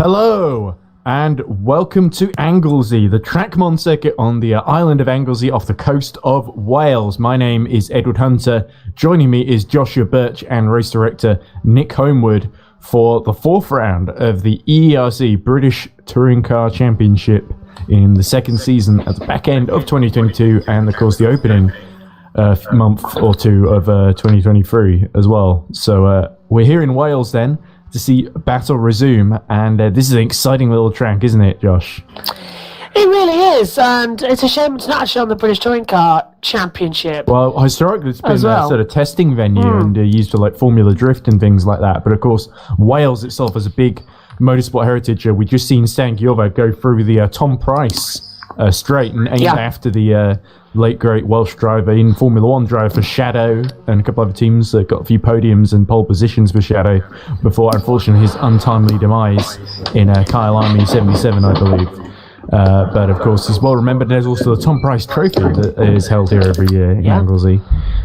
Hello, and welcome to Anglesey, the Trackmon circuit on the Island of Anglesey off the coast of Wales. My name is Edward Hunter. Joining me is Joshua Birch and race director Nick Homewood for the fourth round of the EERC British Touring Car Championship in the second season at the back end of 2022 and, of course, the opening month or two of 2023 as well. So we're here in Wales then to see battle resume, and this is an exciting little track, isn't it, Josh? It really is, and it's a shame it's not actually on the British Touring Car Championship. Well, historically it's been a sort of testing venue and used for like Formula Drift and things like that, but of course Wales itself has a big motorsport heritage. We just seen Stan Giova go through the Tom Price straight and aimed after the late great Welsh driver in Formula One driver for Shadow, and a couple other teams got a few podiums and pole positions for Shadow before, unfortunately, his untimely demise in Kyle Army 77, I believe. But of course, he's well remembered. There's also the Tom Price Trophy that is held here every year in Anglesey.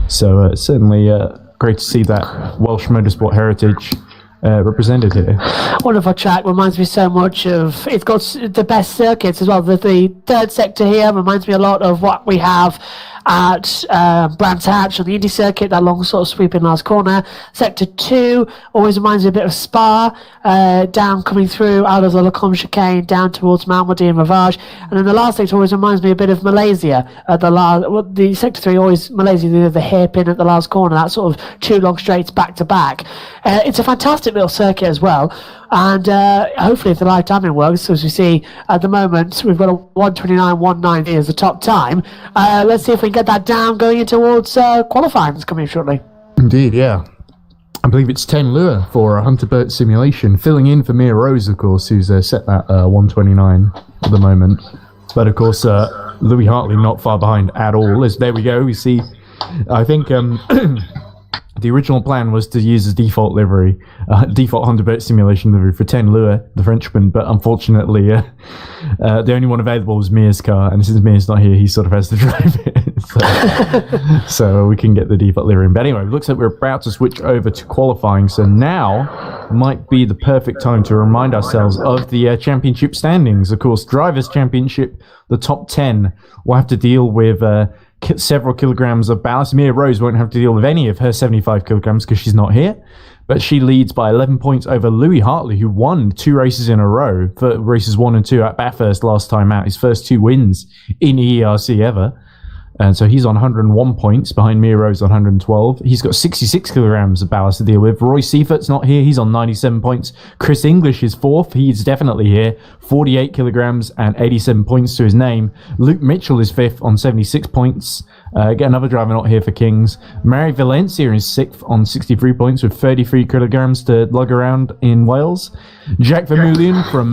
So certainly great to see that Welsh motorsport heritage represented here. Wonderful track, reminds me so much of, it's got the best circuits as well. The third sector here reminds me a lot of what we have at Brands Hatch on the Indy circuit, that long sort of sweeping last corner. Sector 2 always reminds me a bit of Spa, down coming through out of the Lacombe chicane down towards Malmedy and Ravage. And then the last sector always reminds me a bit of Malaysia. The sector 3 always Malaysia, the hairpin at the last corner, that sort of two long straights back to back. It's a fantastic little circuit as well. And hopefully if the live timing works, as we see at the moment, we've got a 1:29.19 as the top time. Let's see if we can get that down going in towards qualifying that's coming shortly. Indeed, yeah. I believe it's 10 Lure for a Hunter Burt simulation, filling in for Mia Rose, of course, who's set that 1:29 at the moment. But of course, Louis Hartley not far behind at all. There we go. We see, I think the original plan was to use a default livery, default Hunter Burt simulation livery for 10 Lure, the Frenchman, but unfortunately the only one available was Mia's car, and since Mia's not here, he sort of has to drive it. so we can get the default livery. But anyway, it looks like we're about to switch over to qualifying, so now might be the perfect time to remind ourselves of the championship standings. Of course, Drivers' Championship, the top 10 will have to deal with several kilograms of ballast. Mia Rose won't have to deal with any of her 75 kilograms because she's not here, but she leads by 11 points over Louis Hartley, who won 2 races in a row for races 1 and 2 at Bathurst last time out, his first 2 wins in EERC ever. And so he's on 101 points behind Mia Rose on 112. He's got 66 kilograms of ballast to deal with. Roy Seifert's not here. He's on 97 points. Chris English is 4th. He's definitely here. 48 kilograms and 87 points to his name. Luke Mitchell is 5th on 76 points. Get another driver not here for Kings. Mary Valencia is 6th on 63 points with 33 kilograms to lug around in Wales. Jack Vermeulen from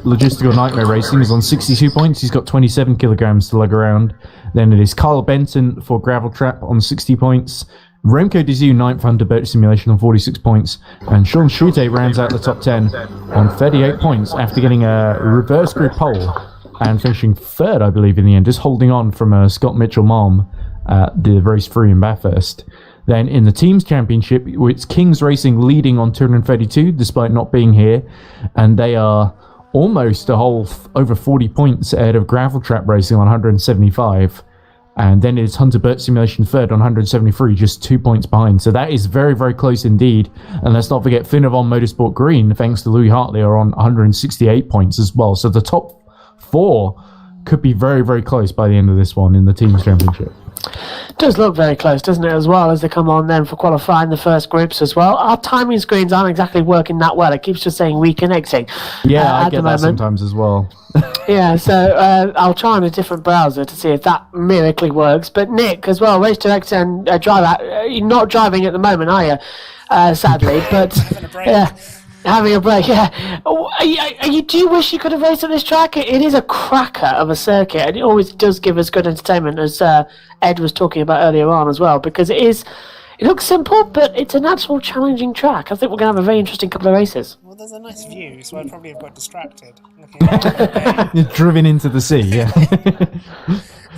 Logistical Nightmare Racing is on 62 points. He's got 27 kilograms to lug around. Then it is Carl Benton for Gravel Trap on 60 points. Remco Dizu, 9th Hunter Burt Simulation on 46 points. And Sean Schrute rounds out the top 10 on 38 points after getting a reverse group pole and finishing 3rd, I believe, in the end, just holding on from Scott Mitchell-Malm at the race 3 in Bathurst. Then in the Teams Championship, it's Kings Racing leading on 232 despite not being here. And they are almost a whole over 40 points ahead of Gravel Trap Racing on 175, and then it's Hunter Burt Simulation 3rd on 173, just 2 points behind. So that is very, very close indeed. And let's not forget Finavon Motorsport Green, thanks to Louis Hartley, are on 168 points as well. So the top 4 could be very, very close by the end of this one in the Teams Championship. Does look very close, doesn't it, as well, as they come on then for qualifying the first groups as well. Our timing screens aren't exactly working that well. It keeps just saying reconnecting. Yeah, I get that sometimes as well. Yeah, so I'll try on a different browser to see if that miraculously works. But Nick, as well, race director and driver, you're not driving at the moment, are you? Sadly, but having a break, yeah. Do you wish you could have raced at this track? It is a cracker of a circuit, and it always does give us good entertainment, as Ed was talking about earlier on as well, because it looks simple, but it's a natural, challenging track. I think we're going to have a very interesting couple of races. Well, there's a nice view, so I'd probably have got distracted. You're driven into the sea, yeah.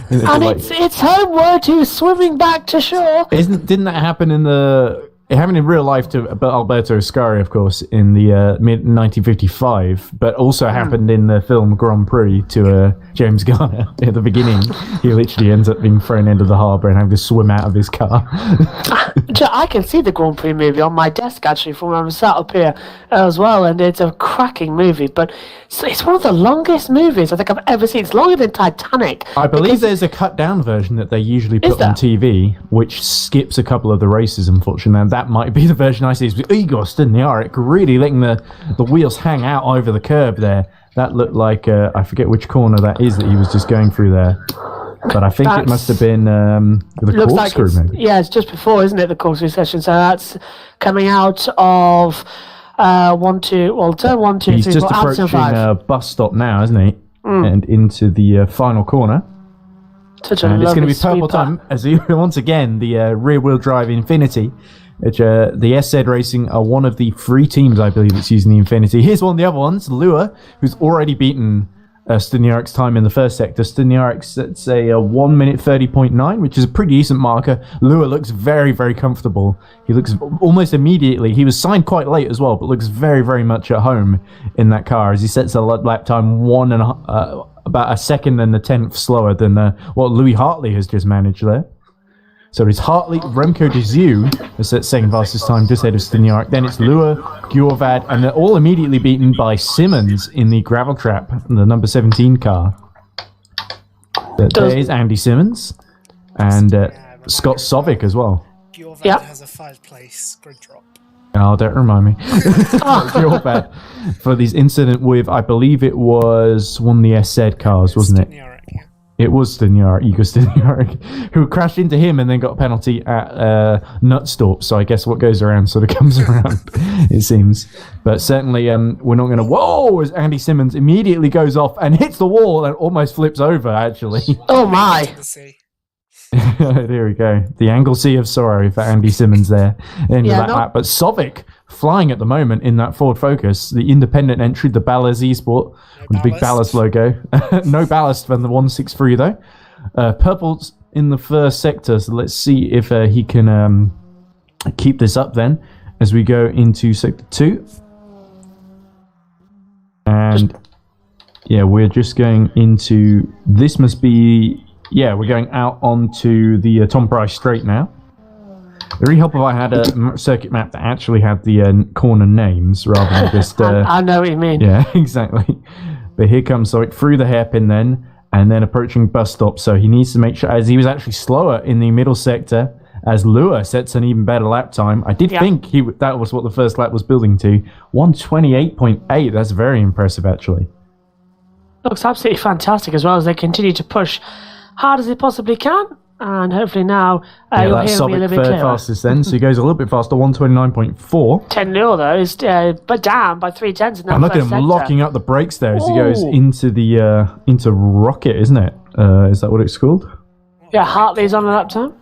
And it's homeward to swimming back to shore. Didn't that happen in the it happened in real life to Alberto Ascari, of course, in the mid 1955, but also happened in the film Grand Prix to James Garner at the beginning. He literally ends up being thrown into the harbour and having to swim out of his car. I can see the Grand Prix movie on my desk, actually, from where I'm sat up here as well, and it's a cracking movie, but it's one of the longest movies I think I've ever seen. It's longer than Titanic. I believe there's a cut-down version that they usually put on TV, which skips a couple of the races, unfortunately, and that might be the version I see. It's with Igor Staniarek really letting the wheels hang out over the curb there. That looked like, I forget which corner that is that he was just going through there. But I think it must have been the corkscrew, maybe. Yeah, it's just before, isn't it, the corkscrew session? So that's coming out of turn 1, 2, 3, He's just approaching a bus stop now, isn't he? And into the final corner. And it's going to be purple time as once again the rear-wheel drive Infiniti. Which, the SZ Racing are one of the 3 teams, I believe, that's using the Infiniti. Here's one of the other ones, Lua, who's already beaten Staniarek's time in the first sector. Staniarek's, let's say, a 1 minute 30.9, which is a pretty decent marker. Lua looks very, very comfortable. He looks almost immediately, he was signed quite late as well, but looks very, very much at home in that car as he sets a lap time about a second and a tenth slower than what Louis Hartley has just managed there. So it's Hartley, Remco de Zeeuw has set second fastest time just ahead of Staniarek. Then it's Lua, Gjorvad, and they're all immediately beaten by Simmons in the gravel trap, the number 17 car. There is Andy Simmons and Scott Sovic as well. Gjorvad has a 5-place grid drop. Oh, don't remind me. Gjorvad for this incident with, I believe it was one of the SZ cars, wasn't it? It was Staniarek, Igor Staniarek, who crashed into him and then got a penalty at Nutstorp. So I guess what goes around sort of comes around, it seems. But certainly we're not going to... Whoa! As Andy Simmons immediately goes off and hits the wall and almost flips over, actually. Oh, my. There we go. The Anglesey of sorrow for Andy Simmons there. End of that lap. But Sovic flying at the moment in that Ford Focus. The independent entry, the Ballast Esport, with the big Ballast logo. No ballast from the 163 though. Purple's in the first sector, so let's see if he can keep this up then as we go into sector 2. And yeah, we're just going into... This must be... Yeah, we're going out onto the Tom Price Straight now. It would really help if I had a circuit map that actually had the corner names rather than just... I know what you mean. Yeah, exactly. But here comes Sovic through the hairpin then, and then approaching bus stop. So he needs to make sure, as he was actually slower in the middle sector, as Lua sets an even better lap time. I did think that was what the first lap was building to. 128.8, that's very impressive actually. Looks absolutely fantastic as well as they continue to push hard as they possibly can, and hopefully now you'll hear me a little bit clearer. Fastest then, so he goes a little bit faster, 129.4. 10-0 though, is but down by 3 tenths in that And look at him locking up the brakes there as he goes into the into Rocket, isn't it? Is that what it's called? Yeah, Hartley's on the lap time.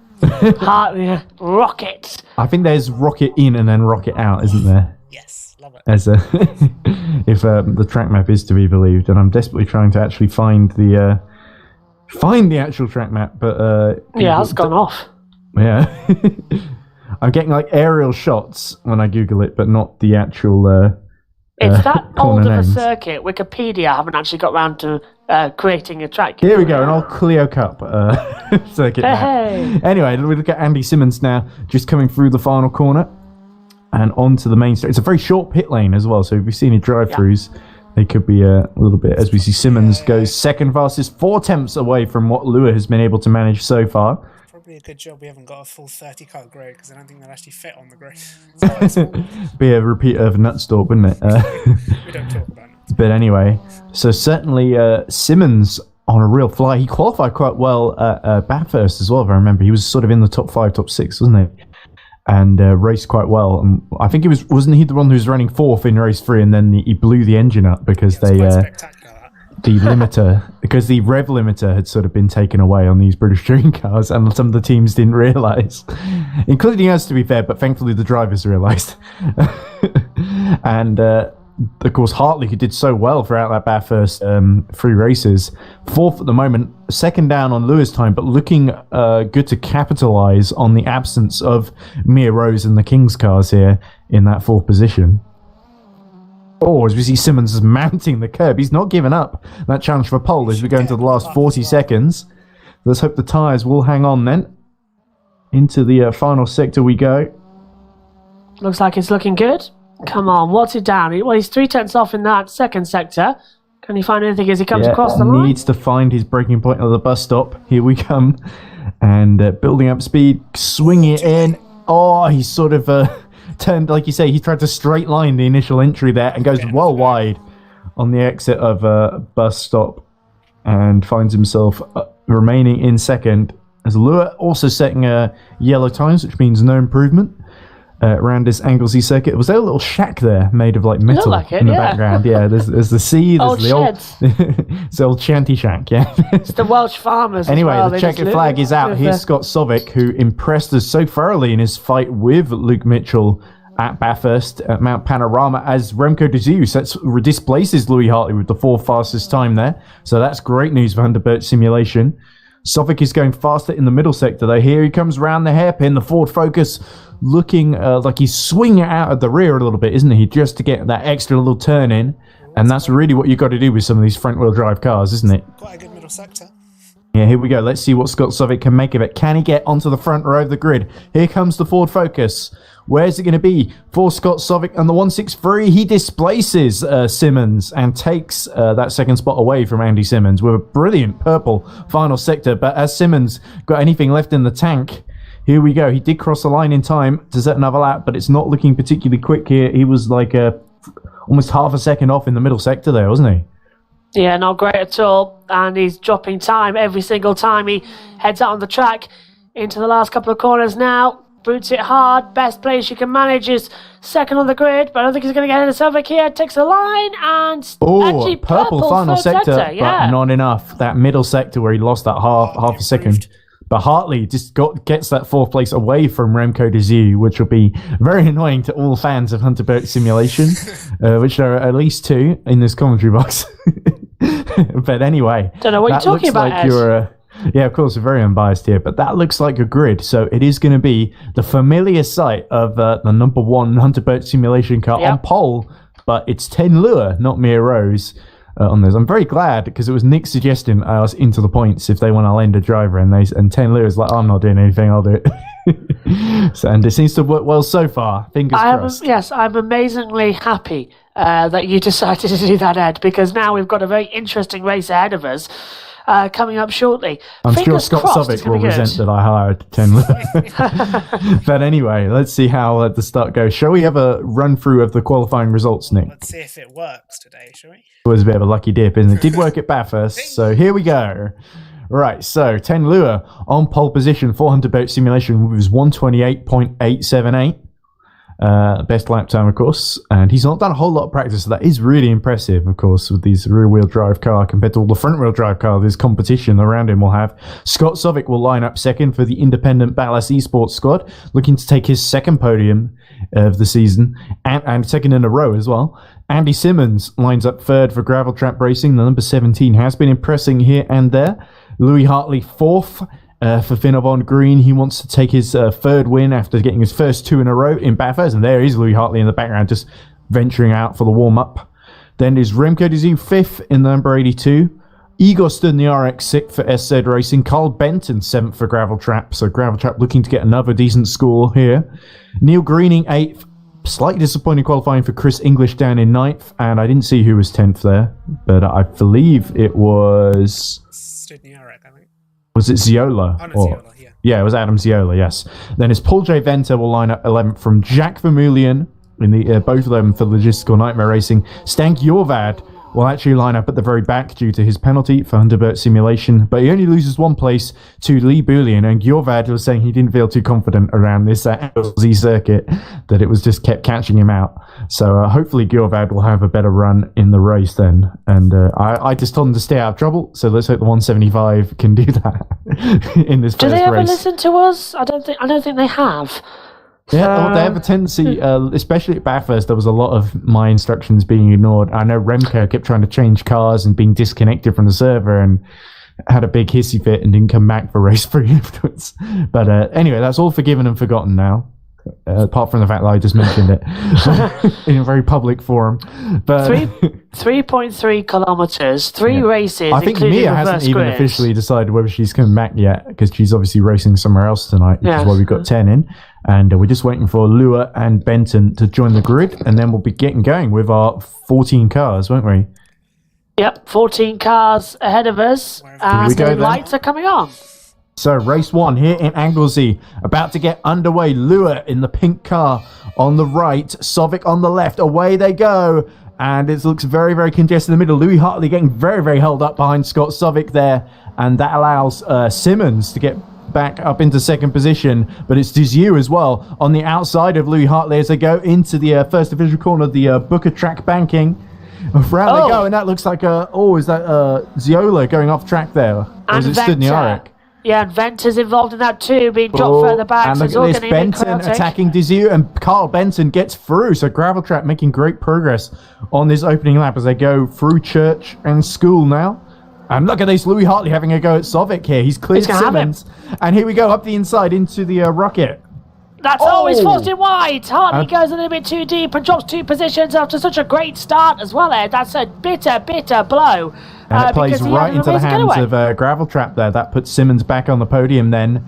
Hartley, Rocket. I think there's Rocket in and then Rocket out, isn't there? Yes, love it. As if the track map is to be believed, and I'm desperately trying to actually find the actual track map, but it's gone off. Yeah. I'm getting like aerial shots when I Google it, but not the actual it's that old of a names. circuit. Wikipedia haven't actually got round to creating a track. Here we go, an old Clio Cup circuit map. Hey. Anyway, we look at Andy Simmons now, just coming through the final corner and onto the main straight. It's a very short pit lane as well, so if you've seen any drive-throughs, they could be a little bit, as we see Simmons goes second fastest, 4 tenths away from what Lua has been able to manage so far. Probably a good job we haven't got a full 30-car grid, because I don't think they'll actually fit on the grid. Be a repeat of Nutstorp, wouldn't it? We don't talk about it. But anyway, so certainly Simmons on a real fly. He qualified quite well at Bathurst as well, if I remember. He was sort of in the top 5, top 6, wasn't he? And raced quite well. And I think wasn't he the one who was running 4th in race 3, and then he blew the engine up because the limiter, because the rev limiter had sort of been taken away on these British touring cars, and some of the teams didn't realise, including us to be fair, but thankfully the drivers realised. And of course, Hartley, who did so well throughout that Bathurst 3 races. 4th at the moment, 2nd down on Lewis time, but looking good to capitalise on the absence of Mia Rose and the King's cars here in that 4th position. Oh, as we see Simmons is mounting the curb. He's not giving up that challenge for pole as we go into the last 40 seconds. Let's hope the tyres will hang on then. Into the final sector we go. Looks like it's looking good. Come on, what's it down? Well, he's 3/10 off in that second sector. Can he find anything as he comes across the line? Needs to find his braking point at the bus stop. Here we come. And building up speed, swinging it in. Oh, he's sort of... turned, like you say, he tried to straight line the initial entry there and goes well wide on the exit of a bus stop and finds himself remaining in second. As Lure also setting yellow tyres, which means no improvement around this Anglesey circuit. Was there a little shack there made of like metal in the background? Yeah, there's the sea, there's old the sheds. it's the old shanty shack, yeah. It's the Welsh farmers. Anyway, as well. the checkered flag is out. Here's Scott Sovic, who impressed us so thoroughly in his fight with Luke Mitchell at Bathurst at Mount Panorama, as Remco de Zeus displaces Louis Hartley with the 4th fastest time there. So that's great news for Hunter Simulation. Sovic is going faster in the middle sector though. Here he comes round the hairpin, the Ford Focus looking like he's swinging out of the rear a little bit, isn't he? Just to get that extra little turn in. And that's really what you've got to do with some of these front-wheel drive cars, isn't it? Quite a good middle sector. Yeah, here we go. Let's see what Scott Sovic can make of it. Can he get onto the front row of the grid? Here comes the Ford Focus. Where's it going to be for Scott Sovic? And the 163, he displaces Simmons and takes that second spot away from Andy Simmons with a brilliant purple final sector. But has Simmons got anything left in the tank? Here we go. He did cross the line in time to set another lap, but it's not looking particularly quick here. He was like almost half a second off in the middle sector there, wasn't he? Yeah, not great at all. And he's dropping time every single time he heads out on the track into the last couple of corners now. Boots it hard. Best place you can manage is second on the grid, but I don't think he's going to get ahead of Sovic here. Takes a line and actually purple final sector, yeah. But not enough. That middle sector where he lost that half a second. But Hartley just gets that 4th place away from Remco de Zeus, which will be very annoying to all fans of Hunter Birch Simulation, which there are at least 2 in this commentary box. But anyway, don't know what you're talking about, like Ed. Yeah, of course, we're very unbiased here, but that looks like a grid, so it is going to be the familiar sight of the number 1 Hunter Birch Simulation car on pole, but it's 10 Lure, not Mia Rose, on this. I'm very glad, because it was Nick's suggestion I was into the points if they want to lend a driver, and 10 Lure is like, I'm not doing anything, I'll do it. And it seems to work well so far, fingers crossed. Yes, I'm amazingly happy that you decided to do that, Ed, because now we've got a very interesting race ahead of us. Coming up shortly. I'm sure Scott Sovic will resent that I hired 10 Lure. But anyway, let's see how the start goes. Shall we have a run through of the qualifying results, Nick? Let's see if it works today, shall we? It was a bit of a lucky dip, isn't it? It did work at Bathurst, so here we go. Right, so 10 Lure on pole position, 400 boat simulation was 128.878. Best lap time, of course, and he's not done a whole lot of practice, so that is really impressive, of course, with these rear-wheel drive car compared to all the front-wheel drive car there's competition around him will have. Scott Sovic will line up second for the independent Ballas Esports squad, looking to take his second podium of the season, and second in a row as well. Andy Simmons lines up third for gravel trap racing. The number 17 has been impressing here and there. Louis Hartley fourth. For Finnobon Green, he wants to take his third win after getting his first 2 in a row in Bathurst, and there is Louis Hartley in the background just venturing out for the warm-up. Then is Remco de Zeus fifth in the number 82. Igor stood in the RX 6th for SZ Racing. Carl Benton 7th for Gravel Trap, so Gravel Trap looking to get another decent score here. Neil Greening 8th. Slightly disappointing qualifying for Chris English down in 9th, and I didn't see who was 10th there, but I believe it was... Stood in the RX, I think. Was it Ziola? Oh, no, Ziola, yeah. Yeah, it was Adam Ziola, yes. Then it's Paul J. Venter will line up 11th from Jack Vermeulen, in the both of them for Logistical Nightmare Racing. Stank Jorvad will actually line up at the very back due to his penalty for Hunterbert Simulation, but he only loses 1 place to Lee Boolean, and Jorvad was saying he didn't feel too confident around this Z circuit, that it was just kept catching him out. So hopefully Jorvad will have a better run in the race then, and I just told him to stay out of trouble, so let's hope the 175 can do that in this first race. Do they ever listen to us? I don't think they have. Yeah, well, they have a tendency, especially at Bathurst, there was a lot of my instructions being ignored. I know Remco kept trying to change cars and being disconnected from the server and had a big hissy fit and didn't come back for race 3 afterwards. But anyway, that's all forgiven and forgotten now. Apart from the fact that I just mentioned it in a very public forum. But 3.3 kilometers, 3 races. I think including Mia hasn't even grid. officially decided whether she's coming back yet, because she's obviously racing somewhere else tonight, which is why we've got 10 in. And we're just waiting for Lua and Benton to join the grid, and then we'll be getting going with our 14 cars, won't we? Yep, 14 cars ahead of us, and the lights are coming on. So, race 1 here in Anglesey, about to get underway. Lua in the pink car on the right, Sovic on the left. Away they go, and it looks very, very congested in the middle. Louis Hartley getting very, very held up behind Scott Sovic there, and that allows Simmons to get back up into second position, but it's Dizu as well on the outside of Louis Hartley as they go into the first official corner of the Booker track banking. Round they go, and that looks like is that Ziola going off track there? Or is it Studniarek? Yeah, and Venter's involved in that too, being dropped further back. And so look at this, Benton attacking Dizu, and Carl Benton gets through. So Gravel Trap making great progress on this opening lap as they go through church and school now. And look at this, Louis Hartley having a go at Sovic here. He's cleared Simmons. And here we go, up the inside into the Rocket. That's always forced in wide. Hartley goes a little bit too deep and drops 2 positions after such a great start as well, Ed. That's a bitter, bitter blow. And it plays right into the hands of Gravel Trap there. That puts Simmons back on the podium then.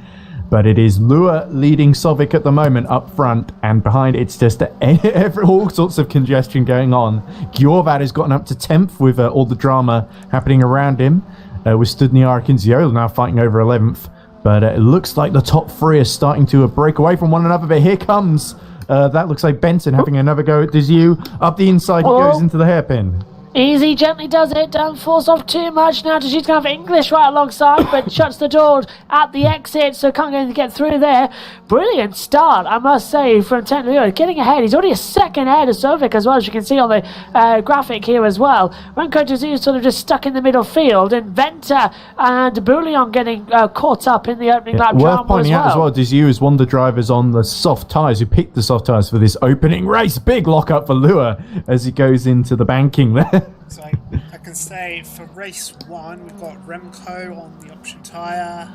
But it is Lua leading Sovic at the moment up front, and behind it's just all sorts of congestion going on. Gjorvad has gotten up to 10th with all the drama happening around him, with Studniarek and Ziola now fighting over 11th. But it looks like the top 3 are starting to break away from one another. But here comes, that looks like Benson having another go at Dizu. Up the inside, he goes into the hairpin. Easy, gently does it, don't force off too much now. She's going to have English right alongside, but shuts the door at the exit, so can't going to get through there. Brilliant start, I must say, from Tenleo. Getting ahead, he's already a second ahead of Sovic as well, as you can see on the graphic here as well. Remco Dizu sort of just stuck in the middle field, and Venter and Bouillon getting caught up in the opening lap drama as well. Worth pointing out as well, Dizu is one of the drivers on the soft tyres who picked the soft tyres for this opening race. Big lock up for Lua as he goes into the banking there. So I can say for race 1, we've got Remco on the option tyre,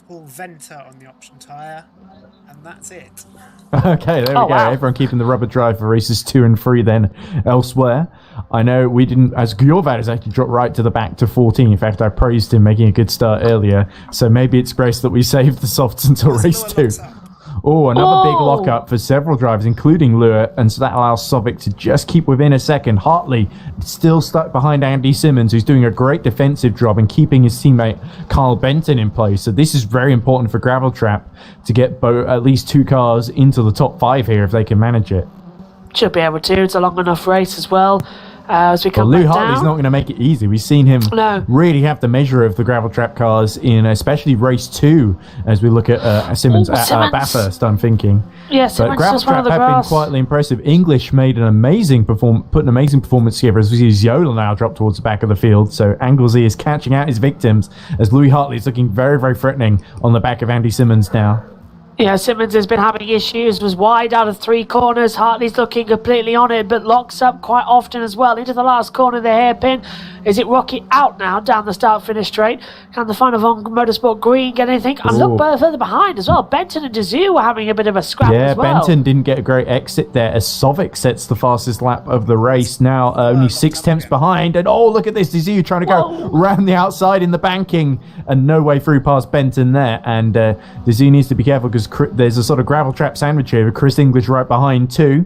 Paul Venter on the option tyre, and that's it. Okay, there we go. Wow. Everyone keeping the rubber dry for races 2 and 3 then elsewhere. I know we didn't, as Gjorvad has actually dropped right to the back to 14. In fact, I praised him making a good start earlier. So maybe it's grace that we saved the softs until race 2. Oh, another big lockup for several drivers, including Lua, and so that allows Sovic to just keep within a second. Hartley still stuck behind Andy Simmons, who's doing a great defensive job and keeping his teammate Carl Benton in place. So this is very important for Gravel Trap to get at least 2 cars into the top 5 here if they can manage it. Should be able to. It's a long enough race as well. As we come Lou back Hartley's down. not going to make it easy. We've seen him really have the measure of the Gravel Trap cars in especially race 2 as we look at Simmons at Bathurst, I'm thinking. Yeah, Simmons Gravel just one Trap of the have been quietly impressive. English made an amazing put an amazing performance together as we see Ziola now drop towards the back of the field. So Anglesey is catching out his victims as Louis Hartley is looking very, very threatening on the back of Andy Simmons now. Yeah, Simmons has been having issues, was wide out of 3 corners. Hartley's looking completely on it, but locks up quite often as well. Into the last corner of the hairpin. Is it Rocky out now down the start-finish straight? Can the final Von Motorsport Green get anything? And look further behind as well. Benton and Dizu were having a bit of a scrap as well. Yeah, Benton didn't get a great exit there as Sovic sets the fastest lap of the race. Now only 6 tenths behind. And look at this. Dizu trying to go around the outside in the banking and no way through past Benton there. And Dizu needs to be careful because there's a sort of Gravel Trap sandwich here with Chris English right behind too.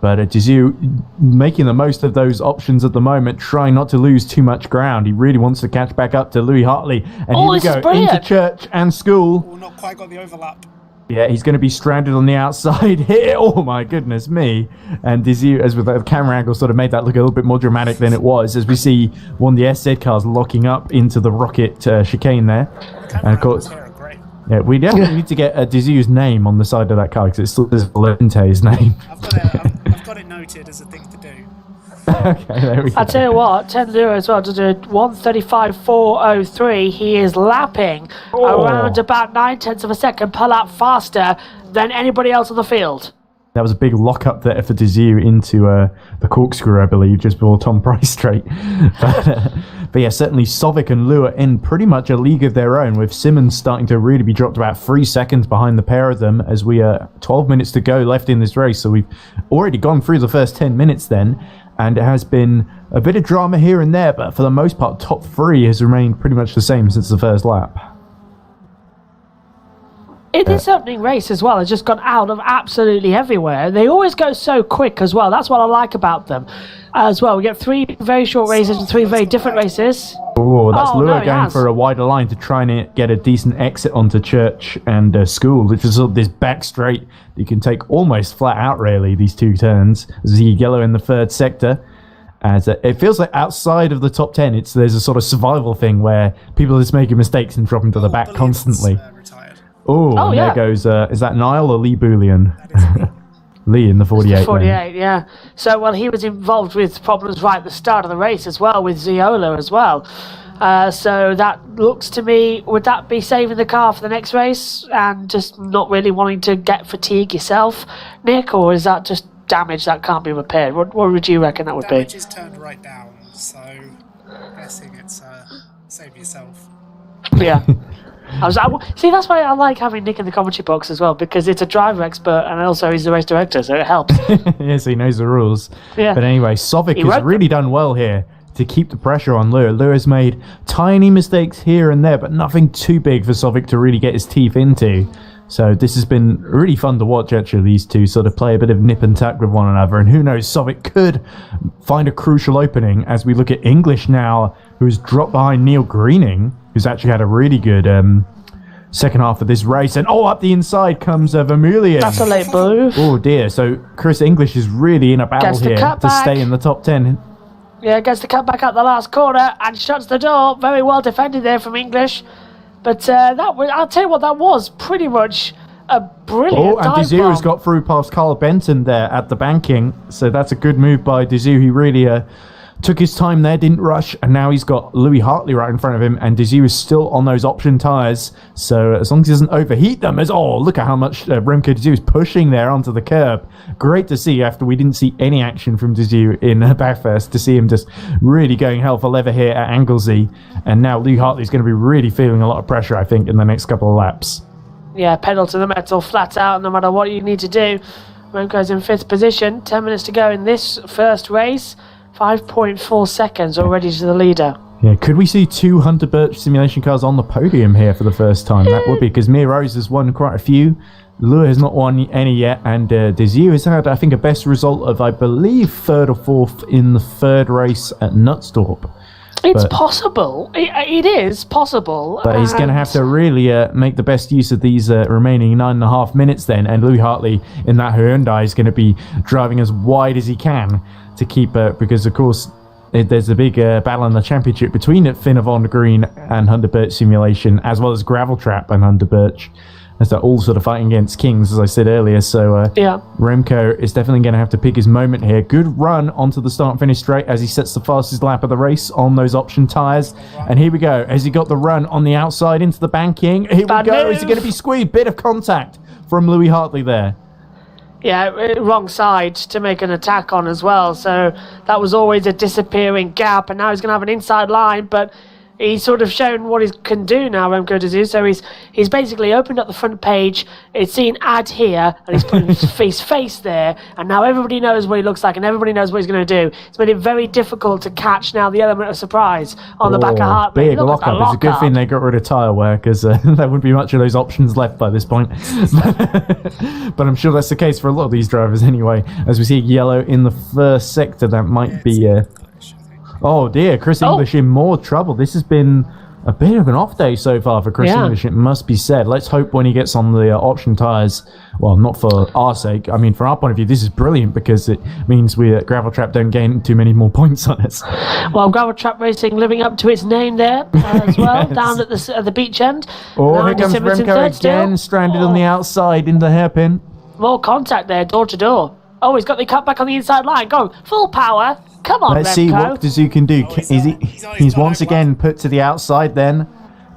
But Dizu making the most of those options at the moment, trying not to lose too much ground. He really wants to catch back up to Louis Hartley. And here we go, into church and school. Not quite got the overlap. Yeah, he's going to be stranded on the outside here. Oh my goodness me. And Dizu, as with the camera angle, sort of made that look a little bit more dramatic than it was, as we see one of the SZ cars locking up into the Rocket chicane there. And of course... Yeah, we definitely need to get Dizu's name on the side of that car because it still says Valente's name. I've got it noted as a thing to do. Okay, there we go. I tell you what, 10 Lure as well to do 1:35.403. He is lapping around about 9/10 of a second, pull out faster than anybody else on the field. That was a big lock-up there for Dizu into the corkscrew, I believe, just before Tom Price straight. But yeah, certainly Sovic and Lure in pretty much a league of their own, with Simmons starting to really be dropped about 3 seconds behind the pair of them as we are 12 minutes to go left in this race. So we've already gone through the first 10 minutes then, and it has been a bit of drama here and there, but for the most part, top three has remained pretty much the same since the first lap. In this opening race as well, has just gone out of absolutely everywhere. They always go so quick as well. That's what I like about them as well. We get 3 very short races and 3 very different races. Oh, that's Lure going for a wider line to try and get a decent exit onto Church and School, which is sort of this back straight that you can take almost flat out, really, these 2 turns. Z Yellow in the third sector. As it feels like outside of the top 10, there's a sort of survival thing where people are just making mistakes and dropping to the back constantly. Oh, and there goes, is that Niall or Lee Boolean? Lee in the 48. 48, yeah. So, well, he was involved with problems right at the start of the race as well, with Ziola as well. So that looks to me, would that be saving the car for the next race and just not really wanting to get fatigue yourself, Nick? Or is that just damage that can't be repaired? What would you reckon that would be? Damage is turned right down, so I'm guessing it's save yourself. Yeah. See, that's why I like having Nick in the commentary box as well, because it's a driver expert and also he's the race director, so it helps. Yes, he knows the rules. Yeah. But anyway, Sovic has really done well here to keep the pressure on Lure. Lure has made tiny mistakes here and there, but nothing too big for Sovic to really get his teeth into. So this has been really fun to watch, actually, these two sort of play a bit of nip and tuck with one another. And who knows, Sovic could find a crucial opening as we look at English now, who's dropped behind Neil Greening, who's actually had a really good second half of this race. And up the inside comes Vermeulen. That's a late move. Oh dear, so Chris English is really in a battle here to stay in the top 10. Yeah, gets the cut back at the last corner and shuts the door. Very well defended there from English. But I'll tell you what, that was pretty much a brilliant dive bomb. And Dizu has got through past Carl Benton there at the banking. So that's a good move by Dizu. He really took his time there, didn't rush, and now he's got Louis Hartley right in front of him, and Dizu is still on those option tyres. So as long as he doesn't overheat them, look at how much Remco Dizu is pushing there onto the curb. Great to see after we didn't see any action from Dizu in Bathurst, to see him just really going hell for leather here at Anglesey. And now Louis Hartley's going to be really feeling a lot of pressure, I think, in the next couple of laps. Yeah, pedal to the metal, flat out, no matter what you need to do. Remco's in 5th position, 10 minutes to go in this first race. 5.4 seconds already to the leader. Yeah, could we see 2 Hunter Birch simulation cars on the podium here for the first time? That would be, because Mir Rose has won quite a few. Lure has not won any yet, and Dizu has had, I think, a best result of, I believe, 3rd or 4th in the 3rd race at Knutstorp. It's possible. It is possible. But he's going to have to really make the best use of these remaining 9.5 minutes then. And Louis Hartley in that Hyundai is going to be driving as wide as he can to keep because, of course, there's a big battle in the championship between Finn von Green and Hunter Birch Simulation, as well as Gravel Trap and Hunter Birch, as they're all sort of fighting against Kings, as I said earlier. So Remco is definitely going to have to pick his moment here. Good run onto the start and finish straight as he sets the fastest lap of the race on those option tyres. And here we go. Has he got the run on the outside into the banking? Here we go. Is he going to be squeezed? Bit of contact from Louis Hartley there. Yeah, wrong side to make an attack on as well. So that was always a disappearing gap, and now he's going to have an inside line, but he's sort of shown what he can do now, Remco Dizu. So he's basically opened up the front page, it's seen add here, and he's put his face there, and now everybody knows what he looks like, and everybody knows what he's going to do. It's made it very difficult to catch now the element of surprise on the back of Hartley. Big lock-up. It's a good thing they got rid of tyre wear, because there wouldn't be much of those options left by this point. But I'm sure that's the case for a lot of these drivers anyway. As we see yellow in the first sector, that might be... Oh dear, Chris English in more trouble. This has been a bit of an off day so far for Chris English, it must be said. Let's hope when he gets on the option tyres, well, not for our sake, I mean, from our point of view, this is brilliant because it means we at Gravel Trap don't gain too many more points on us. Well, Gravel Trap Racing living up to its name there as well, down at the beach end. Oh, here comes Remco again, stranded on the outside in the hairpin. More contact there, door to door. Oh, he's got the cut back on the inside line. Go, full power. Come on, Let's Remco. see what Dazoo can do. He's once again put to the outside then.